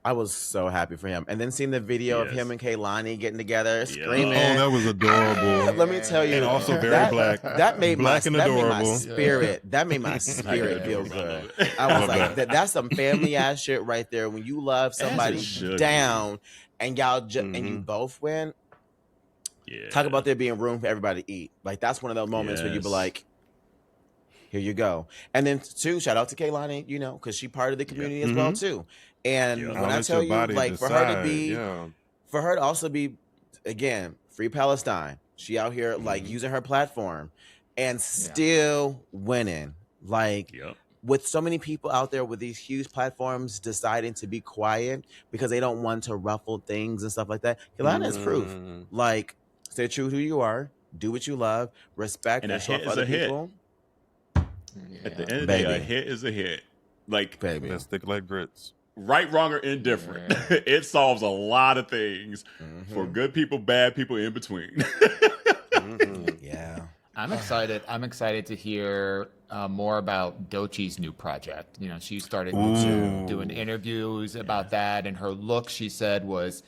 I was so happy for him. And then seeing the video of him and Kehlani getting together, screaming. Oh, that was adorable. Let me tell you. And also very black. That made black and adorable. Made my spirit. That made my spirit feel good. I was like, that's some family ass shit right there. When you love somebody down and y'all and you both win. Yeah. Talk about there being room for everybody to eat. Like that's one of those moments where you be like, here you go. And then too, shout out to Kehlani, you know, because she part of the community as well too. And when I tell you, like for her to be, for her to also be, again, free Palestine. She out here like using her platform and still winning. Like with so many people out there with these huge platforms deciding to be quiet because they don't want to ruffle things and stuff like that. Kehlani is proof. Like, stay true to who you are, do what you love, respect and show up other people. At the end of the day, a hit is a hit. Like, baby, that stick like grits. Right, wrong, or indifferent. It solves a lot of things for good people, bad people, in between. Yeah. I'm excited. I'm excited to hear more about Doechie's new project. You know, she started doing interviews about that, and her look, she said, was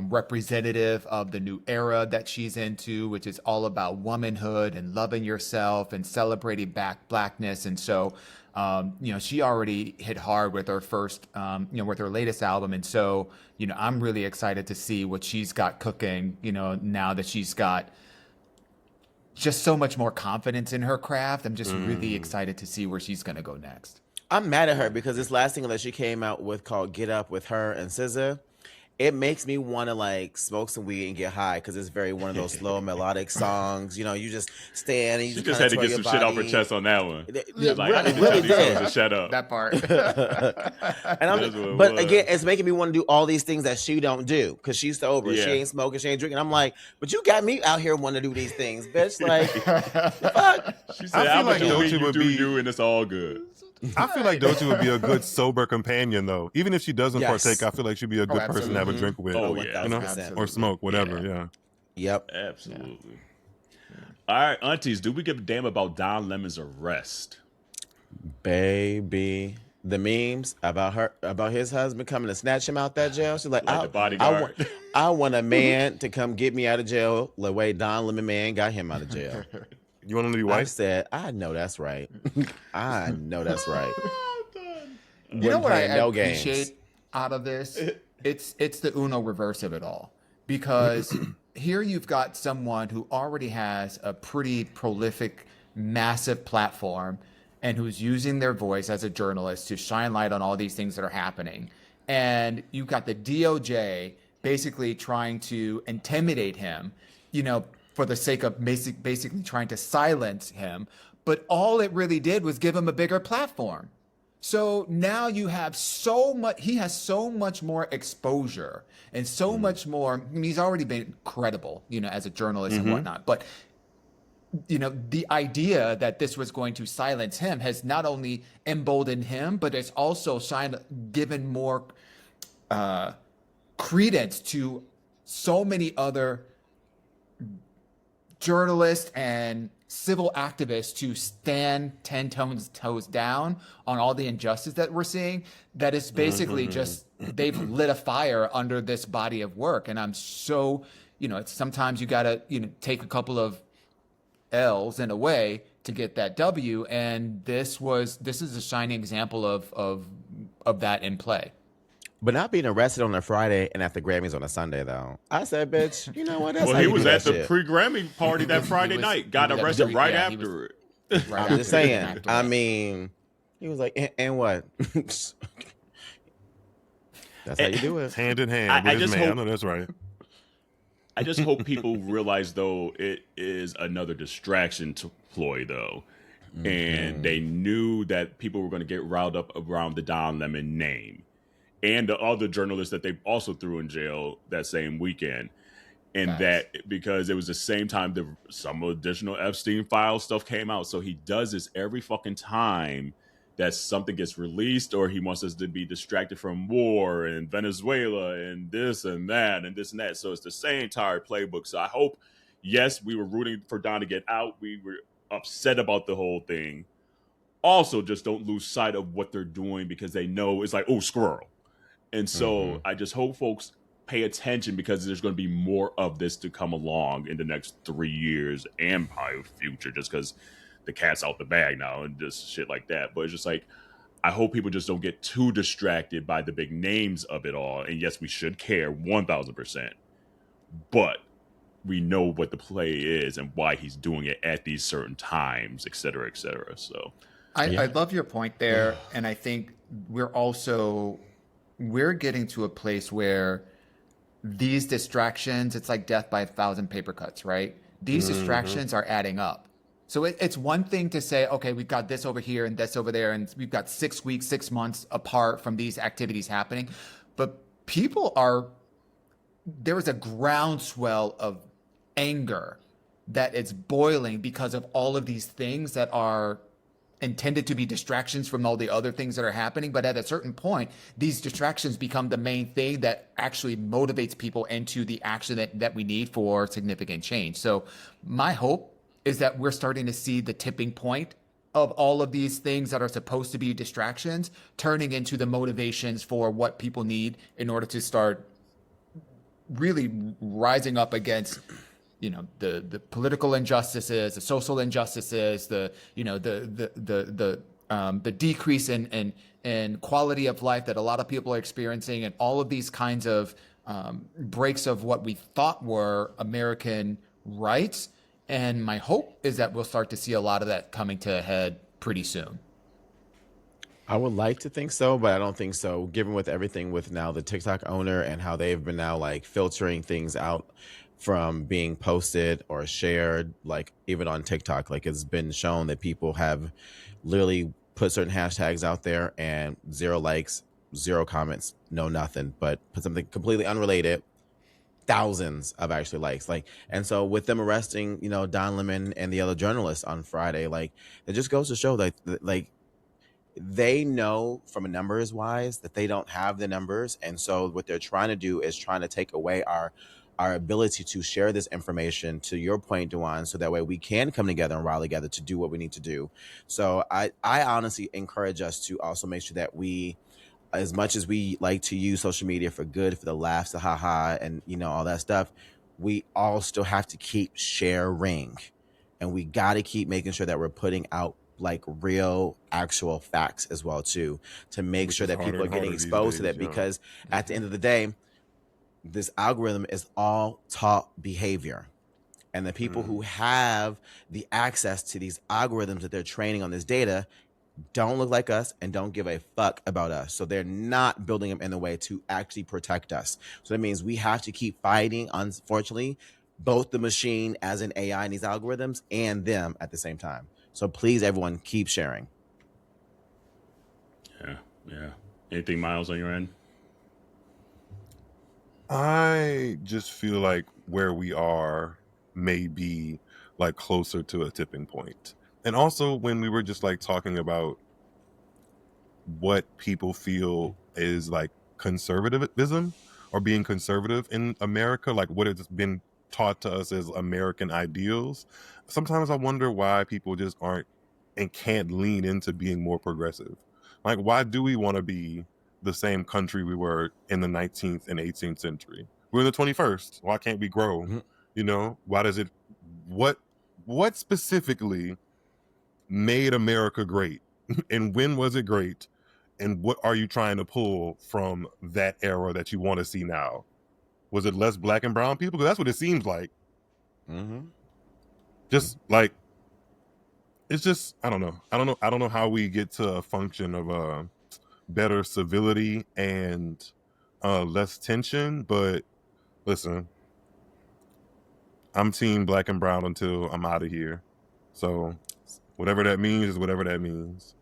representative of the new era that she's into, which is all about womanhood and loving yourself and celebrating blackness. And so, you know, she already hit hard with her first, you know, with her latest album. And so, you know, I'm really excited to see what she's got cooking, you know, now that she's got just so much more confidence in her craft. I'm just really excited to see where she's going to go next. I'm mad at her because this last single that she came out with called Get Up with her and SZA, it makes me want to like smoke some weed and get high because it's very one of those slow melodic songs. You know, you just stand and you just had to get some shit off her chest on that one. Really did. Shut up. That part. And but again, it's making me want to do all these things that she don't do because she's sober. Yeah. She ain't smoking, she ain't drinking. I'm like, but you got me out here wanting to do these things, bitch. Like, fuck. She said, I feel like Doechie would be you, and it's all good. I feel like Doechie would be a good sober companion, though. Even if she doesn't partake, I feel like she'd be a good person to have a drink with. Oh, yeah. You know? Or smoke, whatever, Yep. Absolutely. All right, aunties, do we give a damn about Don Lemon's arrest? Baby. The memes about his husband coming to snatch him out that jail. She's like the bodyguard. I want a man to come get me out of jail the way Don Lemon man got him out of jail. You want him to be white? I said, I know that's right. I know that's right. You know what I appreciate out of this? It's the Uno reverse of it all. Because here you've got someone who already has a pretty prolific, massive platform and who's using their voice as a journalist to shine light on all these things that are happening. And you've got the DOJ basically trying to intimidate him, you know, for the sake of basically trying to silence him. But all it really did was give him a bigger platform. So now you have he has so much more exposure and so much more. I mean, he's already been credible, you know, as a journalist and whatnot. But, you know, the idea that this was going to silence him has not only emboldened him, but it's also given more credence to so many other journalists and civil activists to stand 10 toes down on all the injustice that we're seeing, that is basically just, they've lit a fire under this body of work. And I'm so, you know, it's sometimes you got to, you know, take a couple of L's in a way to get that W. And this is a shining example of that in play. But not being arrested on a Friday and at the Grammys on a Sunday, though. I said, bitch, you know what? That's well, he was at the pre-Grammy party that Friday night. Got arrested right after it. I'm just saying. I mean, he was like, and what? That's how you do it. Hand in hand with his man. I know that's right. I just hope people realize, though, it is another distraction to ploy, though. And they knew that people were going to get riled up around the Don Lemon name. and the other journalists that they also threw in jail that same weekend. And Facts. that because it was the same time that some additional Epstein file stuff came out. So he does this every fucking time that something gets released, or he wants us to be distracted from war and Venezuela and this and that and this and that. So it's the same entire playbook. So I hope, yes, we were rooting for Don to get out. We were upset about the whole thing. Also, just don't lose sight of what they're doing, because they know it's like, oh, squirrel. And so I just hope folks pay attention, because there's going to be more of this to come along in the next 3 years and probably future, just because the cat's out the bag now and just shit like that. But it's just like, I hope people just don't get too distracted by the big names of it all. And yes, we should care 1000%, but we know what the play is and why he's doing it at these certain times, et cetera, et cetera. So I love your point there. And I think we're getting to a place where these distractions, it's like death by 1,000 paper cuts, right? These distractions are adding up. So it's one thing to say, okay, we've got this over here and this over there, and we've got 6 weeks, 6 months apart from these activities happening. But there is a groundswell of anger that it's boiling because of all of these things that are intended to be distractions from all the other things that are happening. But at a certain point, these distractions become the main thing that actually motivates people into the action that we need for significant change. So my hope is that we're starting to see the tipping point of all of these things that are supposed to be distractions turning into the motivations for what people need in order to start really rising up against the political injustices, the social injustices, the decrease in quality of life that a lot of people are experiencing, and all of these kinds of breaks of what we thought were American rights. And my hope is that we'll start to see a lot of that coming to a head pretty soon. I would like to think so, but I don't think so, given with everything with now the TikTok owner and how they've been now like filtering things out from being posted or shared, like even on TikTok. Like it's been shown that people have literally put certain hashtags out there and 0 likes, 0 comments, no nothing, but put something completely unrelated, thousands of actually likes. Like, and so with them arresting, Don Lemon and the other journalists on Friday, like it just goes to show that like they know from a numbers wise that they don't have the numbers. And so what they're trying to do is trying to take away our ability to share this information, to your point, Duan, so that way we can come together and rally together to do what we need to do. So I honestly encourage us to also make sure that we, as much as we like to use social media for good, for the laughs, the haha, and all that stuff, we all still have to keep sharing, and we got to keep making sure that we're putting out like real actual facts as well too, to make sure that people are getting exposed to that, because at the end of the day, this algorithm is all taught behavior, and the people who have the access to these algorithms that they're training on this data don't look like us and don't give a fuck about us. So they're not building them in a way to actually protect us. So that means we have to keep fighting, unfortunately, both the machine as an AI and these algorithms and them at the same time. So please, everyone, keep sharing. Yeah. Anything, Myles, on your end? I just feel like where we are may be like closer to a tipping point. And also when we were just like talking about what people feel is like conservatism or being conservative in America, like what has been taught to us as American ideals, sometimes I wonder why people just aren't and can't lean into being more progressive. Like, why do we want to be the same country we were in the 19th and 18th century? We're in the 21st. Why can't we grow? Why does it, what specifically made America great? And when was it great? And what are you trying to pull from that era that you want to see now? Was it less black and brown people? Because that's what it seems like. Just like, it's just, I don't know how we get to a function of better civility and less tension. But listen, I'm team black and brown until I'm out of here. So whatever that means is whatever that means.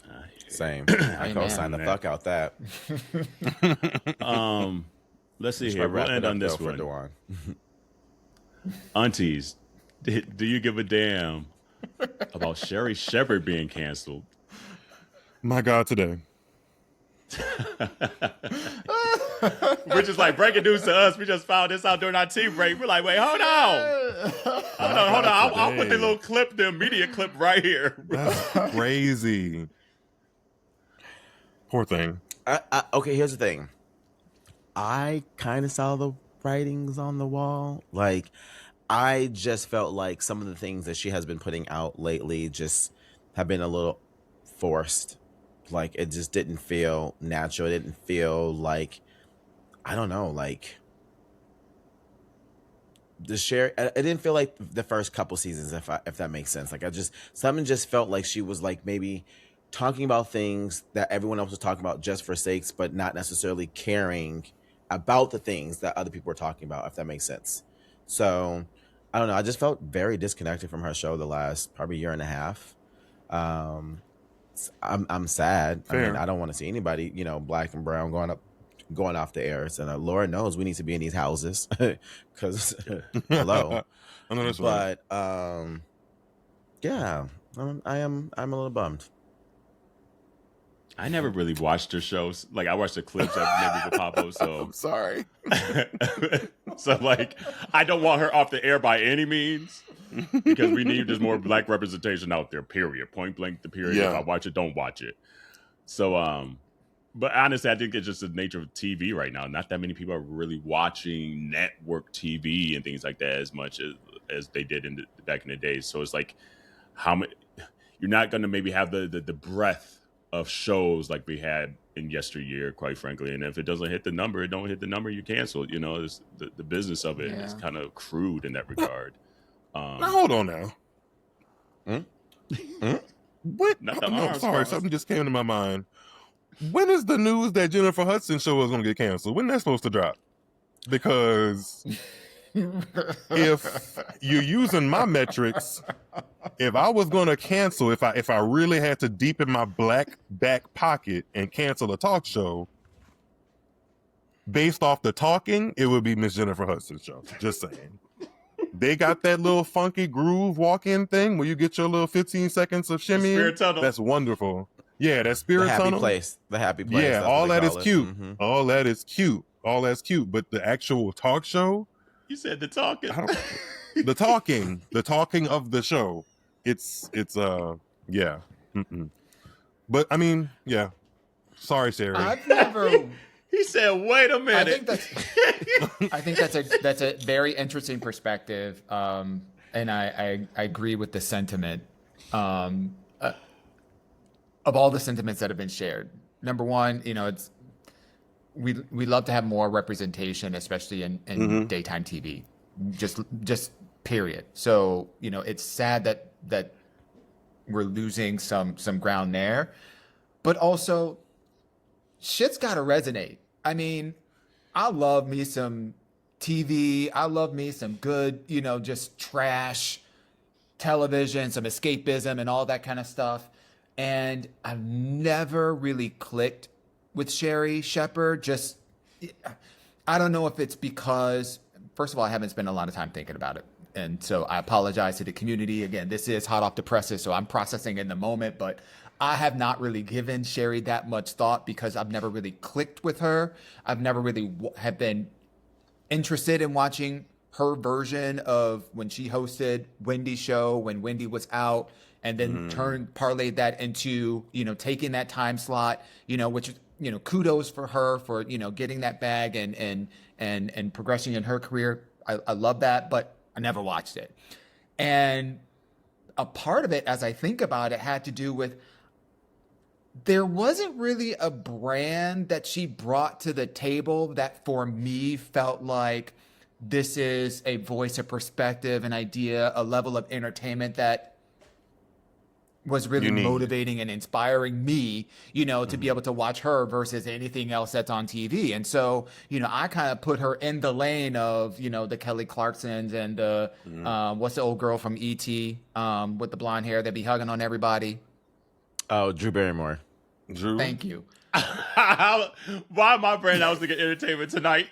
I Same. I co-sign the man. fuck out that. Let's see Should here. I wrap We'll end it up, on this though, for one. Durand? Aunties, do you give a damn about Sherri Shepherd being canceled? My God, today. We're just like breaking news to us. We just found this out during our tea break. We're like, wait, hold on. Hold on. I'll put the little clip, the immediate clip right here. That's crazy. Poor thing. Okay, here's the thing. I kind of saw the writings on the wall. Like, I just felt like some of the things that she has been putting out lately just have been a little forced. Like, it just didn't feel natural. It didn't feel like, I don't know, like it didn't feel like the first couple seasons, if that makes sense. Like, something just felt like she was like maybe talking about things that everyone else was talking about just for sakes, but not necessarily caring about the things that other people were talking about, if that makes sense. So I don't know. I just felt very disconnected from her show the last probably year and a half. I'm sad. Fair. I mean, I don't want to see anybody, black and brown going off the air. And Lord knows we need to be in these houses because hello. I know that's right. But yeah, I'm a little bummed. I never really watched her shows. Like, I watched the clips that maybe would pop up. So I'm sorry. so like, I don't want her off the air by any means, because we need just more black representation out there. Period. Point blank. The period. Yeah. If I watch it, don't watch it. So but honestly, I think it's just the nature of TV right now. Not that many people are really watching network TV and things like that as much as they did back in the days. So it's like, how many? You're not going to maybe have the breadth of shows like we had in yesteryear, quite frankly. And if it doesn't hit the number, it don't hit the number, you cancel it. It's the business of it is kind of crude in that regard. Now hold on now. What? Not the No, arms sorry, crossed. something just came to my mind. When is the news that Jennifer Hudson's show is going to get canceled? When that's supposed to drop? Because if you're using my metrics, if I was going to cancel, if I really had to deepen my black back pocket and cancel a talk show, based off the talking, it would be Miss Jennifer Hudson's show. Just saying. They got that little funky groove walk-in thing where you get your little 15 seconds of shimmying. Spirit tunnel. That's wonderful. Yeah, that spirit The happy tunnel. place. The happy place. Yeah, that's all what they that is call it. cute. Mhm. All that is cute. All that's cute. But the actual talk show, You said the talking. the talking of the show, it's yeah. Mm-mm. But I mean, yeah. Sorry, Sherri. I've never. He said, "Wait a minute." I think that's a very interesting perspective, and I agree with the sentiment. Of all the sentiments that have been shared, number one, it's we love to have more representation, especially in daytime TV, just period. So it's sad that we're losing some ground there, but also shit's got to resonate. I mean, I love me some TV. I love me some good, just trash television, some escapism and all that kind of stuff. And I've never really clicked with Sherri Shepherd. I don't know if it's because, first of all, I haven't spent a lot of time thinking about it. And so I apologize to the community. Again, this is hot off the presses, so I'm processing in the moment. But I have not really given Sherri that much thought because I've never really clicked with her. I've never really have been interested in watching her version of when she hosted Wendy's show, when Wendy was out, and then parlayed that into, taking that time slot, which, kudos for her for, getting that bag and progressing in her career. I love that, but I never watched it. And a part of it, as I think about it, had to do with there wasn't really a brand that she brought to the table that for me felt like this is a voice of perspective, an idea, a level of entertainment that was really motivating and inspiring me, to be able to watch her versus anything else that's on TV. And so, I kind of put her in the lane of, the Kelly Clarksons and what's the old girl from E.T. With the blonde hair that be hugging on everybody? Oh, Drew Barrymore. Drew. Thank you. Why my brain? I was thinking Entertainment Tonight.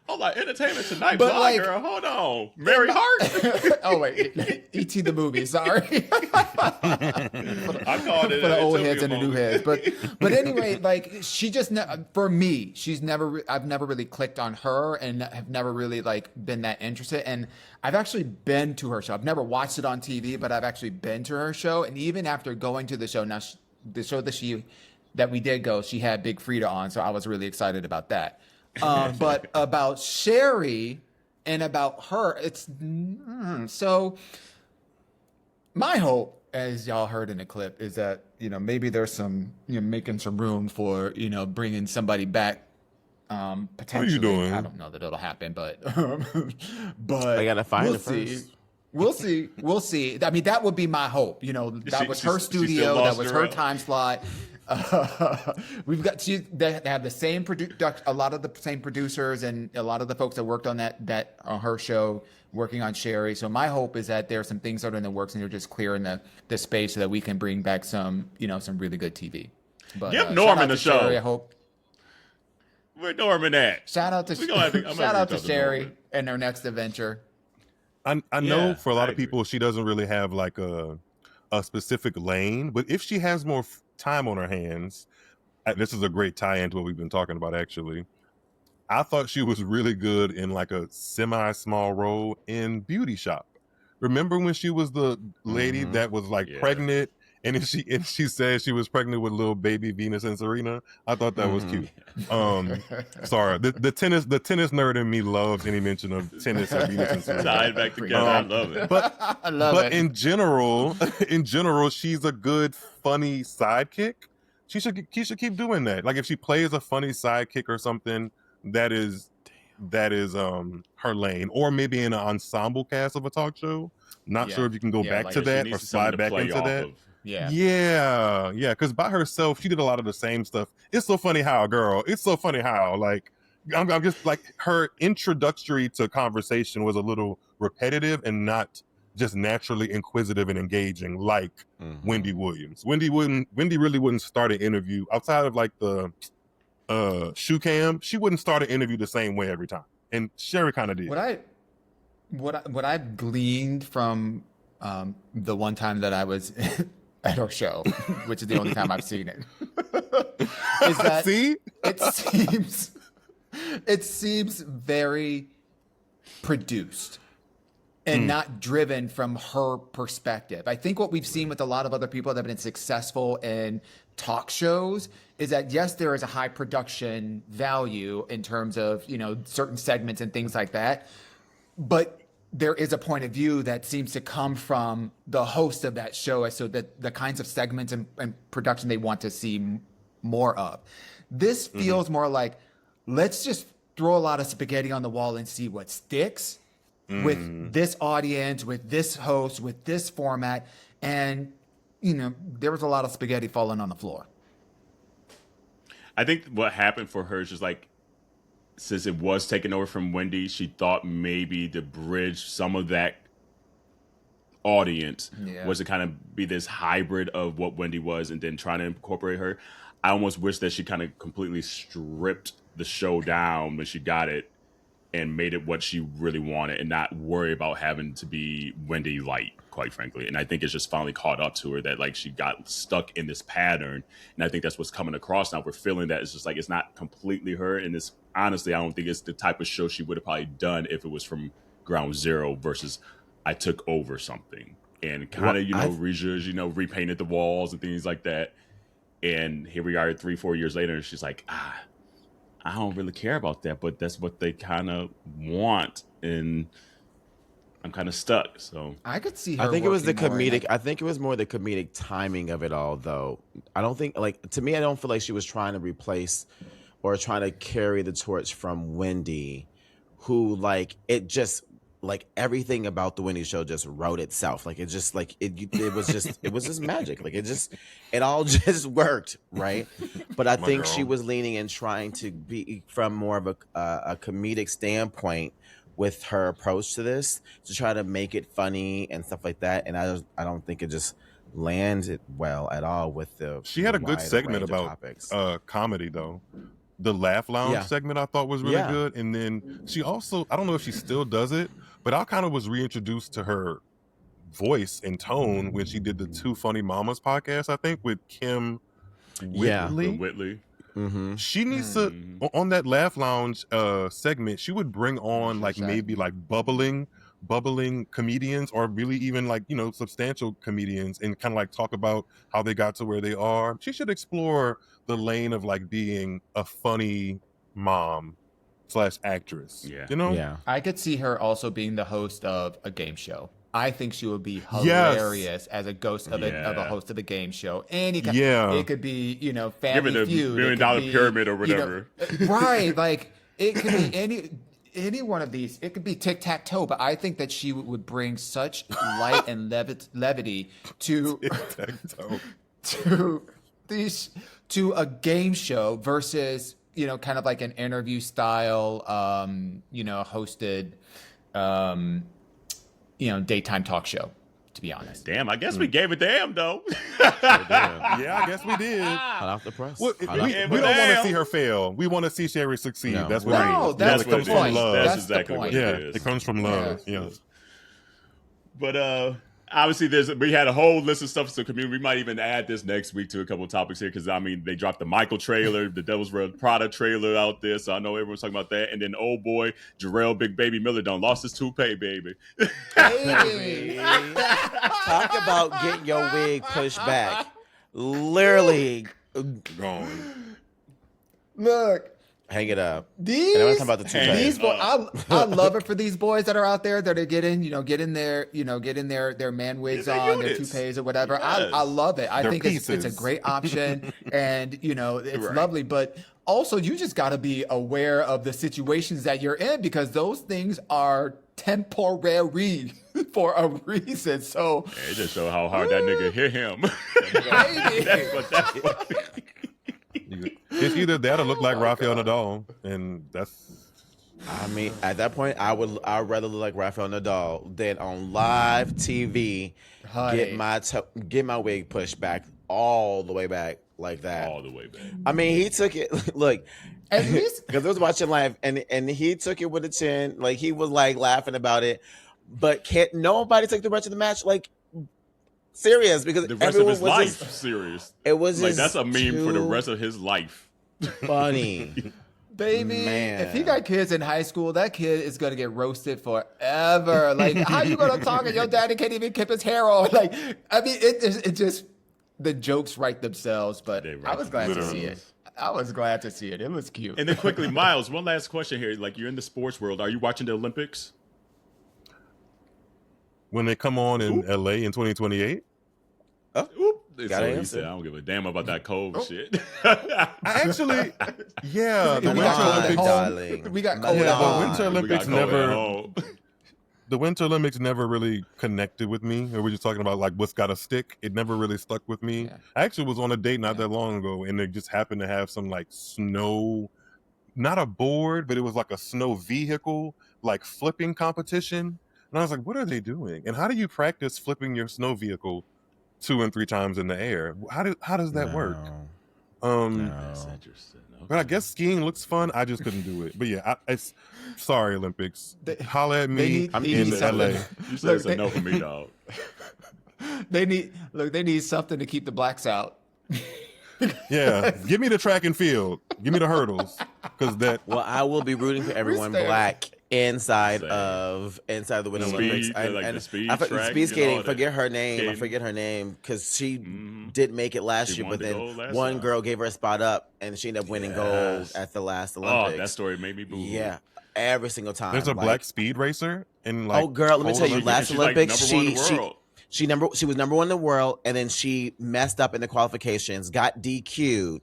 I'm like, Entertainment Tonight, But, Blonde like- Girl. Hold on, Mary Hart. Oh wait, E.T. the movie. Sorry. I called it For the old heads Utopia and the new moment. heads, but anyway, like she just for me, I've never really clicked on her and have never really like been that interested. And I've actually been to her show. I've never watched it on TV, but I've actually been to her show. And even after going to the show, now the show that we did go, she had Big Frida on, so I was really excited about that. But about Sherri and about her, it's so. My hope, as y'all heard in the clip, is that maybe there's some making some room for bringing somebody back. Potentially, doing? I don't know that it'll happen, but but I gotta find we'll it see. first. We'll see. We'll see. I mean, that would be my hope. That was her she still studio. That lost was her her out. time slot. We've got they have the same a lot of the same producers and a lot of the folks that worked on that on her show working on Sherri. So my hope is that there are some things that are in the works and they're just clearing the space so that we can bring back some some really good TV. But Give shout Norman out the to show. Sherri, I hope. Where Norman at? Shout out to We gonna have to- I'm shout gonna out to reach out to Sherri Norman. and her next adventure. I Yeah, know for a lot I of people, she doesn't really have like a specific lane, but if she has more time on her hands, this is a great tie-in to what we've been talking about. Actually, I thought she was really good in like a semi-small role in Beauty Shop. Remember when she was the lady that was like Yeah. pregnant, and she said she was pregnant with little baby Venus and Serena? I thought that was cute. Sorry, the tennis nerd in me loves any mention of tennis and Venus and Serena. Tied back together. I love it. But I love but it. in general, she's a good, funny sidekick. She should keep doing that. Like if she plays a funny sidekick or something, that is her lane. Or maybe in an ensemble cast of a talk show. Not Yeah. sure if you can go Yeah, back like to She that needs or someone slide to back play into off that. of. Yeah. Yeah, because by herself, she did a lot of the same stuff. It's so funny how, girl. It's so funny how, like, I'm just like her introductory to conversation was a little repetitive and not just naturally inquisitive and engaging like Wendy Williams. Wendy really wouldn't start an interview outside of like the shoe cam. She wouldn't start an interview the same way every time, and Sherri kind of did. What I gleaned from the one time that I was at her show, which is the only time I've seen it, is that See, it seems very produced and not driven from her perspective. I think what we've seen with a lot of other people that have been successful in talk shows is that yes, there is a high production value in terms of certain segments and things like that, but there is a point of view that seems to come from the host of that show as so that the kinds of segments and production they want to see more of. This feels more like, let's just throw a lot of spaghetti on the wall and see what sticks with this audience, with this host, with this format. And, there was a lot of spaghetti falling on the floor. I think what happened for her is just like, since it was taken over from Wendy, she thought maybe to bridge some of that audience was to kind of be this hybrid of what Wendy was and then trying to incorporate her. I almost wish that she kind of completely stripped the show down when she got it and made it what she really wanted and not worry about having to be Wendy light, quite frankly. And I think it's just finally caught up to her that like she got stuck in this pattern. And I think that's what's coming across now. We're feeling that it's just like it's not completely her. And it's honestly, I don't think it's the type of show she would have probably done if it was from ground zero versus I took over something and kind of, repainted the walls and things like that. And here we are 3-4 years later, and she's like, I don't really care about that, but that's what they kind of want, and I'm kind of stuck. So I could see her. I think it was the working more in comedic. I think it was more the comedic timing of it all, though. I don't think, to me, I don't feel like she was trying to replace or trying to carry the torch from Wendy, who everything about the Wendy show just wrote itself. Like it just it was just magic. Like it all just worked, right? But I think she was leaning and trying to be from more of a comedic standpoint with her approach to this to try to make it funny and stuff like that. And I don't think it just landed well at all with the. She had a good wide segment range of about topics. comedy though. The Laugh Lounge Yeah. segment I thought was really Yeah. good. And then she also, I don't know if she still does it, but I kind of was reintroduced to her voice and tone when she did the Two Funny Mamas podcast, I think, with Kim Yeah. Whitley. Mm-hmm. She needs to, on that Laugh Lounge segment, she would bring on like maybe like bubbling comedians, or really even like, you know, substantial comedians, and kind of like talk about how they got to where they are. She should explore the lane of like being a funny mom / actress. Yeah. You know? Yeah. I could see her also being the host of a game show. I think she would be hilarious as a ghost of a host of a game show. Any kind, it could be, you know, Family Give it a Feud, $1 million pyramid or whatever. You know, right? Like it could be any one of these. It could be tic tac toe, but I think that she would bring such light and levity to to a game show versus, you know, kind of like an interview style, you know, hosted, you know, daytime talk show, to be honest. Damn, I guess we gave it to him though. Yeah, I guess we did. Hot off the press. Well, we Hot off the don't press. want to see her fail. We want to see Sherri succeed. No. That's what No, it is. that's it the comes point. from love. That's That's the exactly point. what Yeah, it is. it comes from love. Yeah. But obviously, we had a whole list of stuff to the community. We might even add this next week to a couple of topics here, because I mean, they dropped the Michael trailer, the Devil's Prada trailer out there, so I know everyone's talking about that. And then old boy Jarrell Big Baby Miller done lost his toupee, baby. Baby. Talk about getting your wig pushed back. Literally, Gone. Look, hang it up. these And I'm talking about the toupee. these boys, I love it for these boys that are out there that are getting their man wigs They're on, their units. toupees or whatever. Yes. I love it. I They're think it's a pieces. great option, and you know it's Right. lovely. But also, you just got to be aware of the situations that you're in, because those things are temporary for a reason. So, It just show how hard that nigga hit him. baby. that's what It's either that or look like Rafael Nadal, and that's. I mean, at that point, I'd rather look like Rafael Nadal than on live TV Honey. get my wig pushed back all the way back like that. all the way back. I mean, he took it. Look, At least- because I was watching live, and he took it with a chin, like he was like laughing about it, but can't nobody take the rest of the match like serious, because The rest of everyone his was life, just, serious. it was Like just that's a meme for the too rest of his life. funny. Baby, Man. if he got kids in high school, that kid is gonna get roasted forever. Like, how you gonna talk and your daddy can't even keep his hair on? Like, I mean, it just the jokes write themselves. But They I write was glad to literally. see it. I was glad to see it. It was cute. And then quickly, Miles, one last question here. Like, you're in the sports world. Are you watching the Olympics? When they come on in LA in 2028. Oop. Gotta So he answer. said, I don't give a damn about that cold shit. I actually, yeah, the we Winter got cold at Olympics. home. darling. We got Yeah, cold Yeah, at the home. Winter We got Olympics cold at never. home. The Winter Olympics never really connected with me. Or we're just talking about like what's got to stick. It never really stuck with me. Yeah. I actually was on a date not that long ago, and they just happened to have some like snow, not a board, but it was like a snow vehicle, like flipping competition. And I was like, what are they doing? And how do you practice flipping your snow vehicle 2 and 3 times in the air? How does that work? That's No. interesting. But I guess skiing looks fun. I just couldn't do it. But yeah, it's sorry, Olympics. They- Holla at me they in need LA. something. You said Look, it's a no for me, dog. They need something to keep the blacks out. Yeah, give me the track and field. Give me the hurdles, because that. Well, I will be rooting for everyone Same. black inside Same. the Winter Speed, Olympics. like the speed I track, speed you know, skating. all Forget that. her name. I Skating. forget her name because she Mhm. did make it last She year, won but the then gold last one time. girl gave her a spot up, and she ended up winning gold Yes. at the last Oh, Olympics. that story made me boo. Yeah, every single time. There's a like- black speed racer in like. Oh, girl, let me whole tell you, Olympics. last She's like Olympics, number one in the world. she was number 1 in the world, and then she messed up in the qualifications, got DQ'd.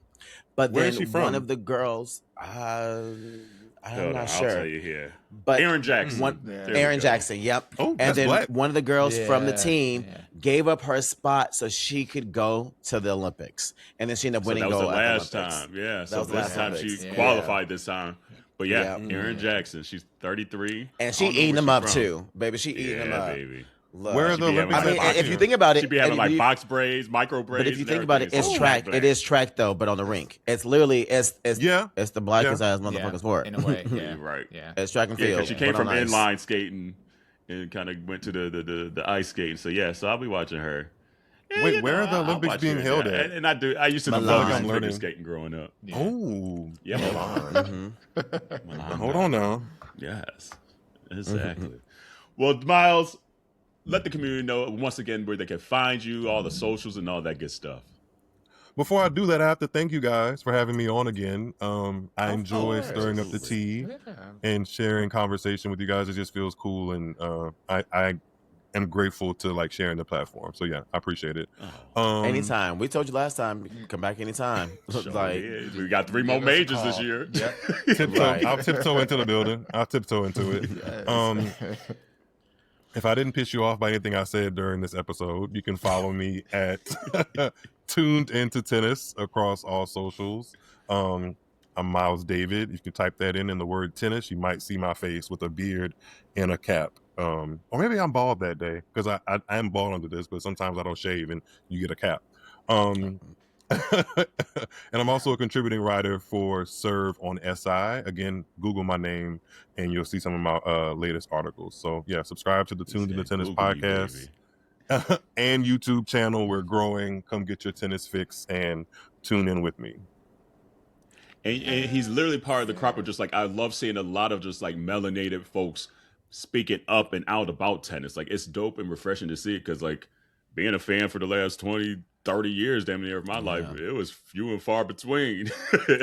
But Where then is she from? one of the girls, I'm Hold on, not I'll sure. tell you here. But Aaron Jackson. One, There we Aaron go. Jackson, yep. Oh, And that's then black. one of the girls from the Yeah, team yeah. gave up her spot so she could go to the Olympics, and then she ended up So winning that was the gold at last the Olympics. time. Yeah. That So was the this last time Olympics. she Yeah. qualified this time. But yeah, Yeah. Aaron Jackson. She's 33. And I she don't know eating where them she's up from. too, baby. She eating them Yeah, up. baby. Look, Where are the be having, Olympics? I mean, box- if you think about it, She'd be having and like you- box braids, micro braids. but if you and think about it, everything. it's So track. black. It is track though, but on the rink. It's literally it's Yeah. it's the blackest Yeah. ass motherfucking sport. in a way. Yeah, You're right. Yeah. It's track and Yeah, field. because she came but from on ice. inline skating and kind of went to the ice skating. So yeah, so I'll be watching her. Yeah, Wait, you where are the I'll Olympics watch being her. held Yeah, at? And I used to Milan. love I'm figure learning. skating growing up. Yeah. Oh, Yeah, Milan. Milan. hold on now. Yes, exactly. Well, Miles, let the community know once again where they can find you, all the socials, and all that good stuff. Before I do that, I have to thank you guys for having me on again. I enjoy course. stirring up the tea and sharing conversation with you guys. It just feels cool, and I am grateful to like sharing the platform. So yeah, I appreciate it. Anytime. We told you last time. You can come back anytime. Sure like is. We got 3 more Give us a majors this call. year. Tiptoe, Right. I'll tiptoe into the building. I'll tiptoe into it. If I didn't piss you off by anything I said during this episode, you can follow me at Tuned Into Tennis across all socials. I'm Myles David. You can type that in the word tennis. You might see my face with a beard and a cap. Or maybe I'm bald that day because I am bald under this, but sometimes I don't shave and you get a cap. And I'm also a contributing writer for Serve on SI. Again, Google my name and you'll see some of my latest articles. So yeah, subscribe to the Tuned Into Tennis Google me, podcast baby. and YouTube channel. We're growing. Come get your tennis fix and tune in with me. And he's literally part of the crop of just like, I love seeing a lot of just like melanated folks speaking up and out about tennis. Like, it's dope and refreshing to see it because like being a fan for the last 20, 30 years damn near of my life, it was few and far between.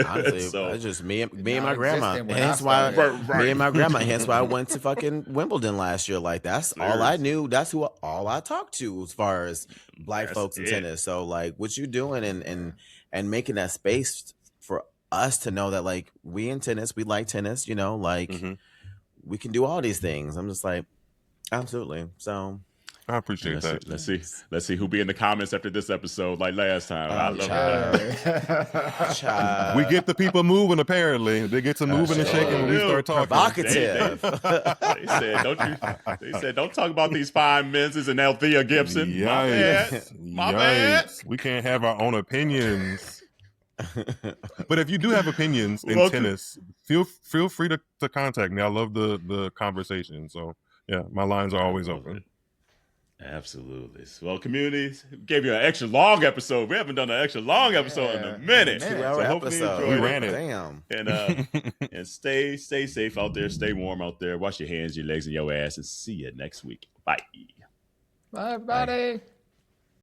honestly, So- it's just me and my Non-existent grandma. when I Hence why started. Right. me and my grandma. Hence why I went to fucking Wimbledon last year. Like that's all I knew. That's all I talked to as far as black That's folks in it. tennis. So like, what you doing and making that space for us to know that like we in tennis, we like tennis. You know, like Mhm. we can do all these things. I'm just like, absolutely. So. I appreciate that. Let's see who be in the comments after this episode like last time. I love that. Child. We get the people moving. Apparently, they get to moving and shaking when we start talking. Provocative. They said, don't talk about these fine men's and Althea Gibson. My bad. My bad. Yikes. We can't have our own opinions. But if you do have opinions in Welcome. tennis, feel free to contact me. I love the conversation. So yeah, my lines are always open. Absolutely. Well, communities, gave you an extra long episode. We haven't done an extra long episode in a minute. 2-hour hopefully you episode. enjoyed We it. ran it. Damn. And stay safe out there. Stay warm out there. Wash your hands, your legs, and your ass. And see you next week. Bye. Bye, everybody.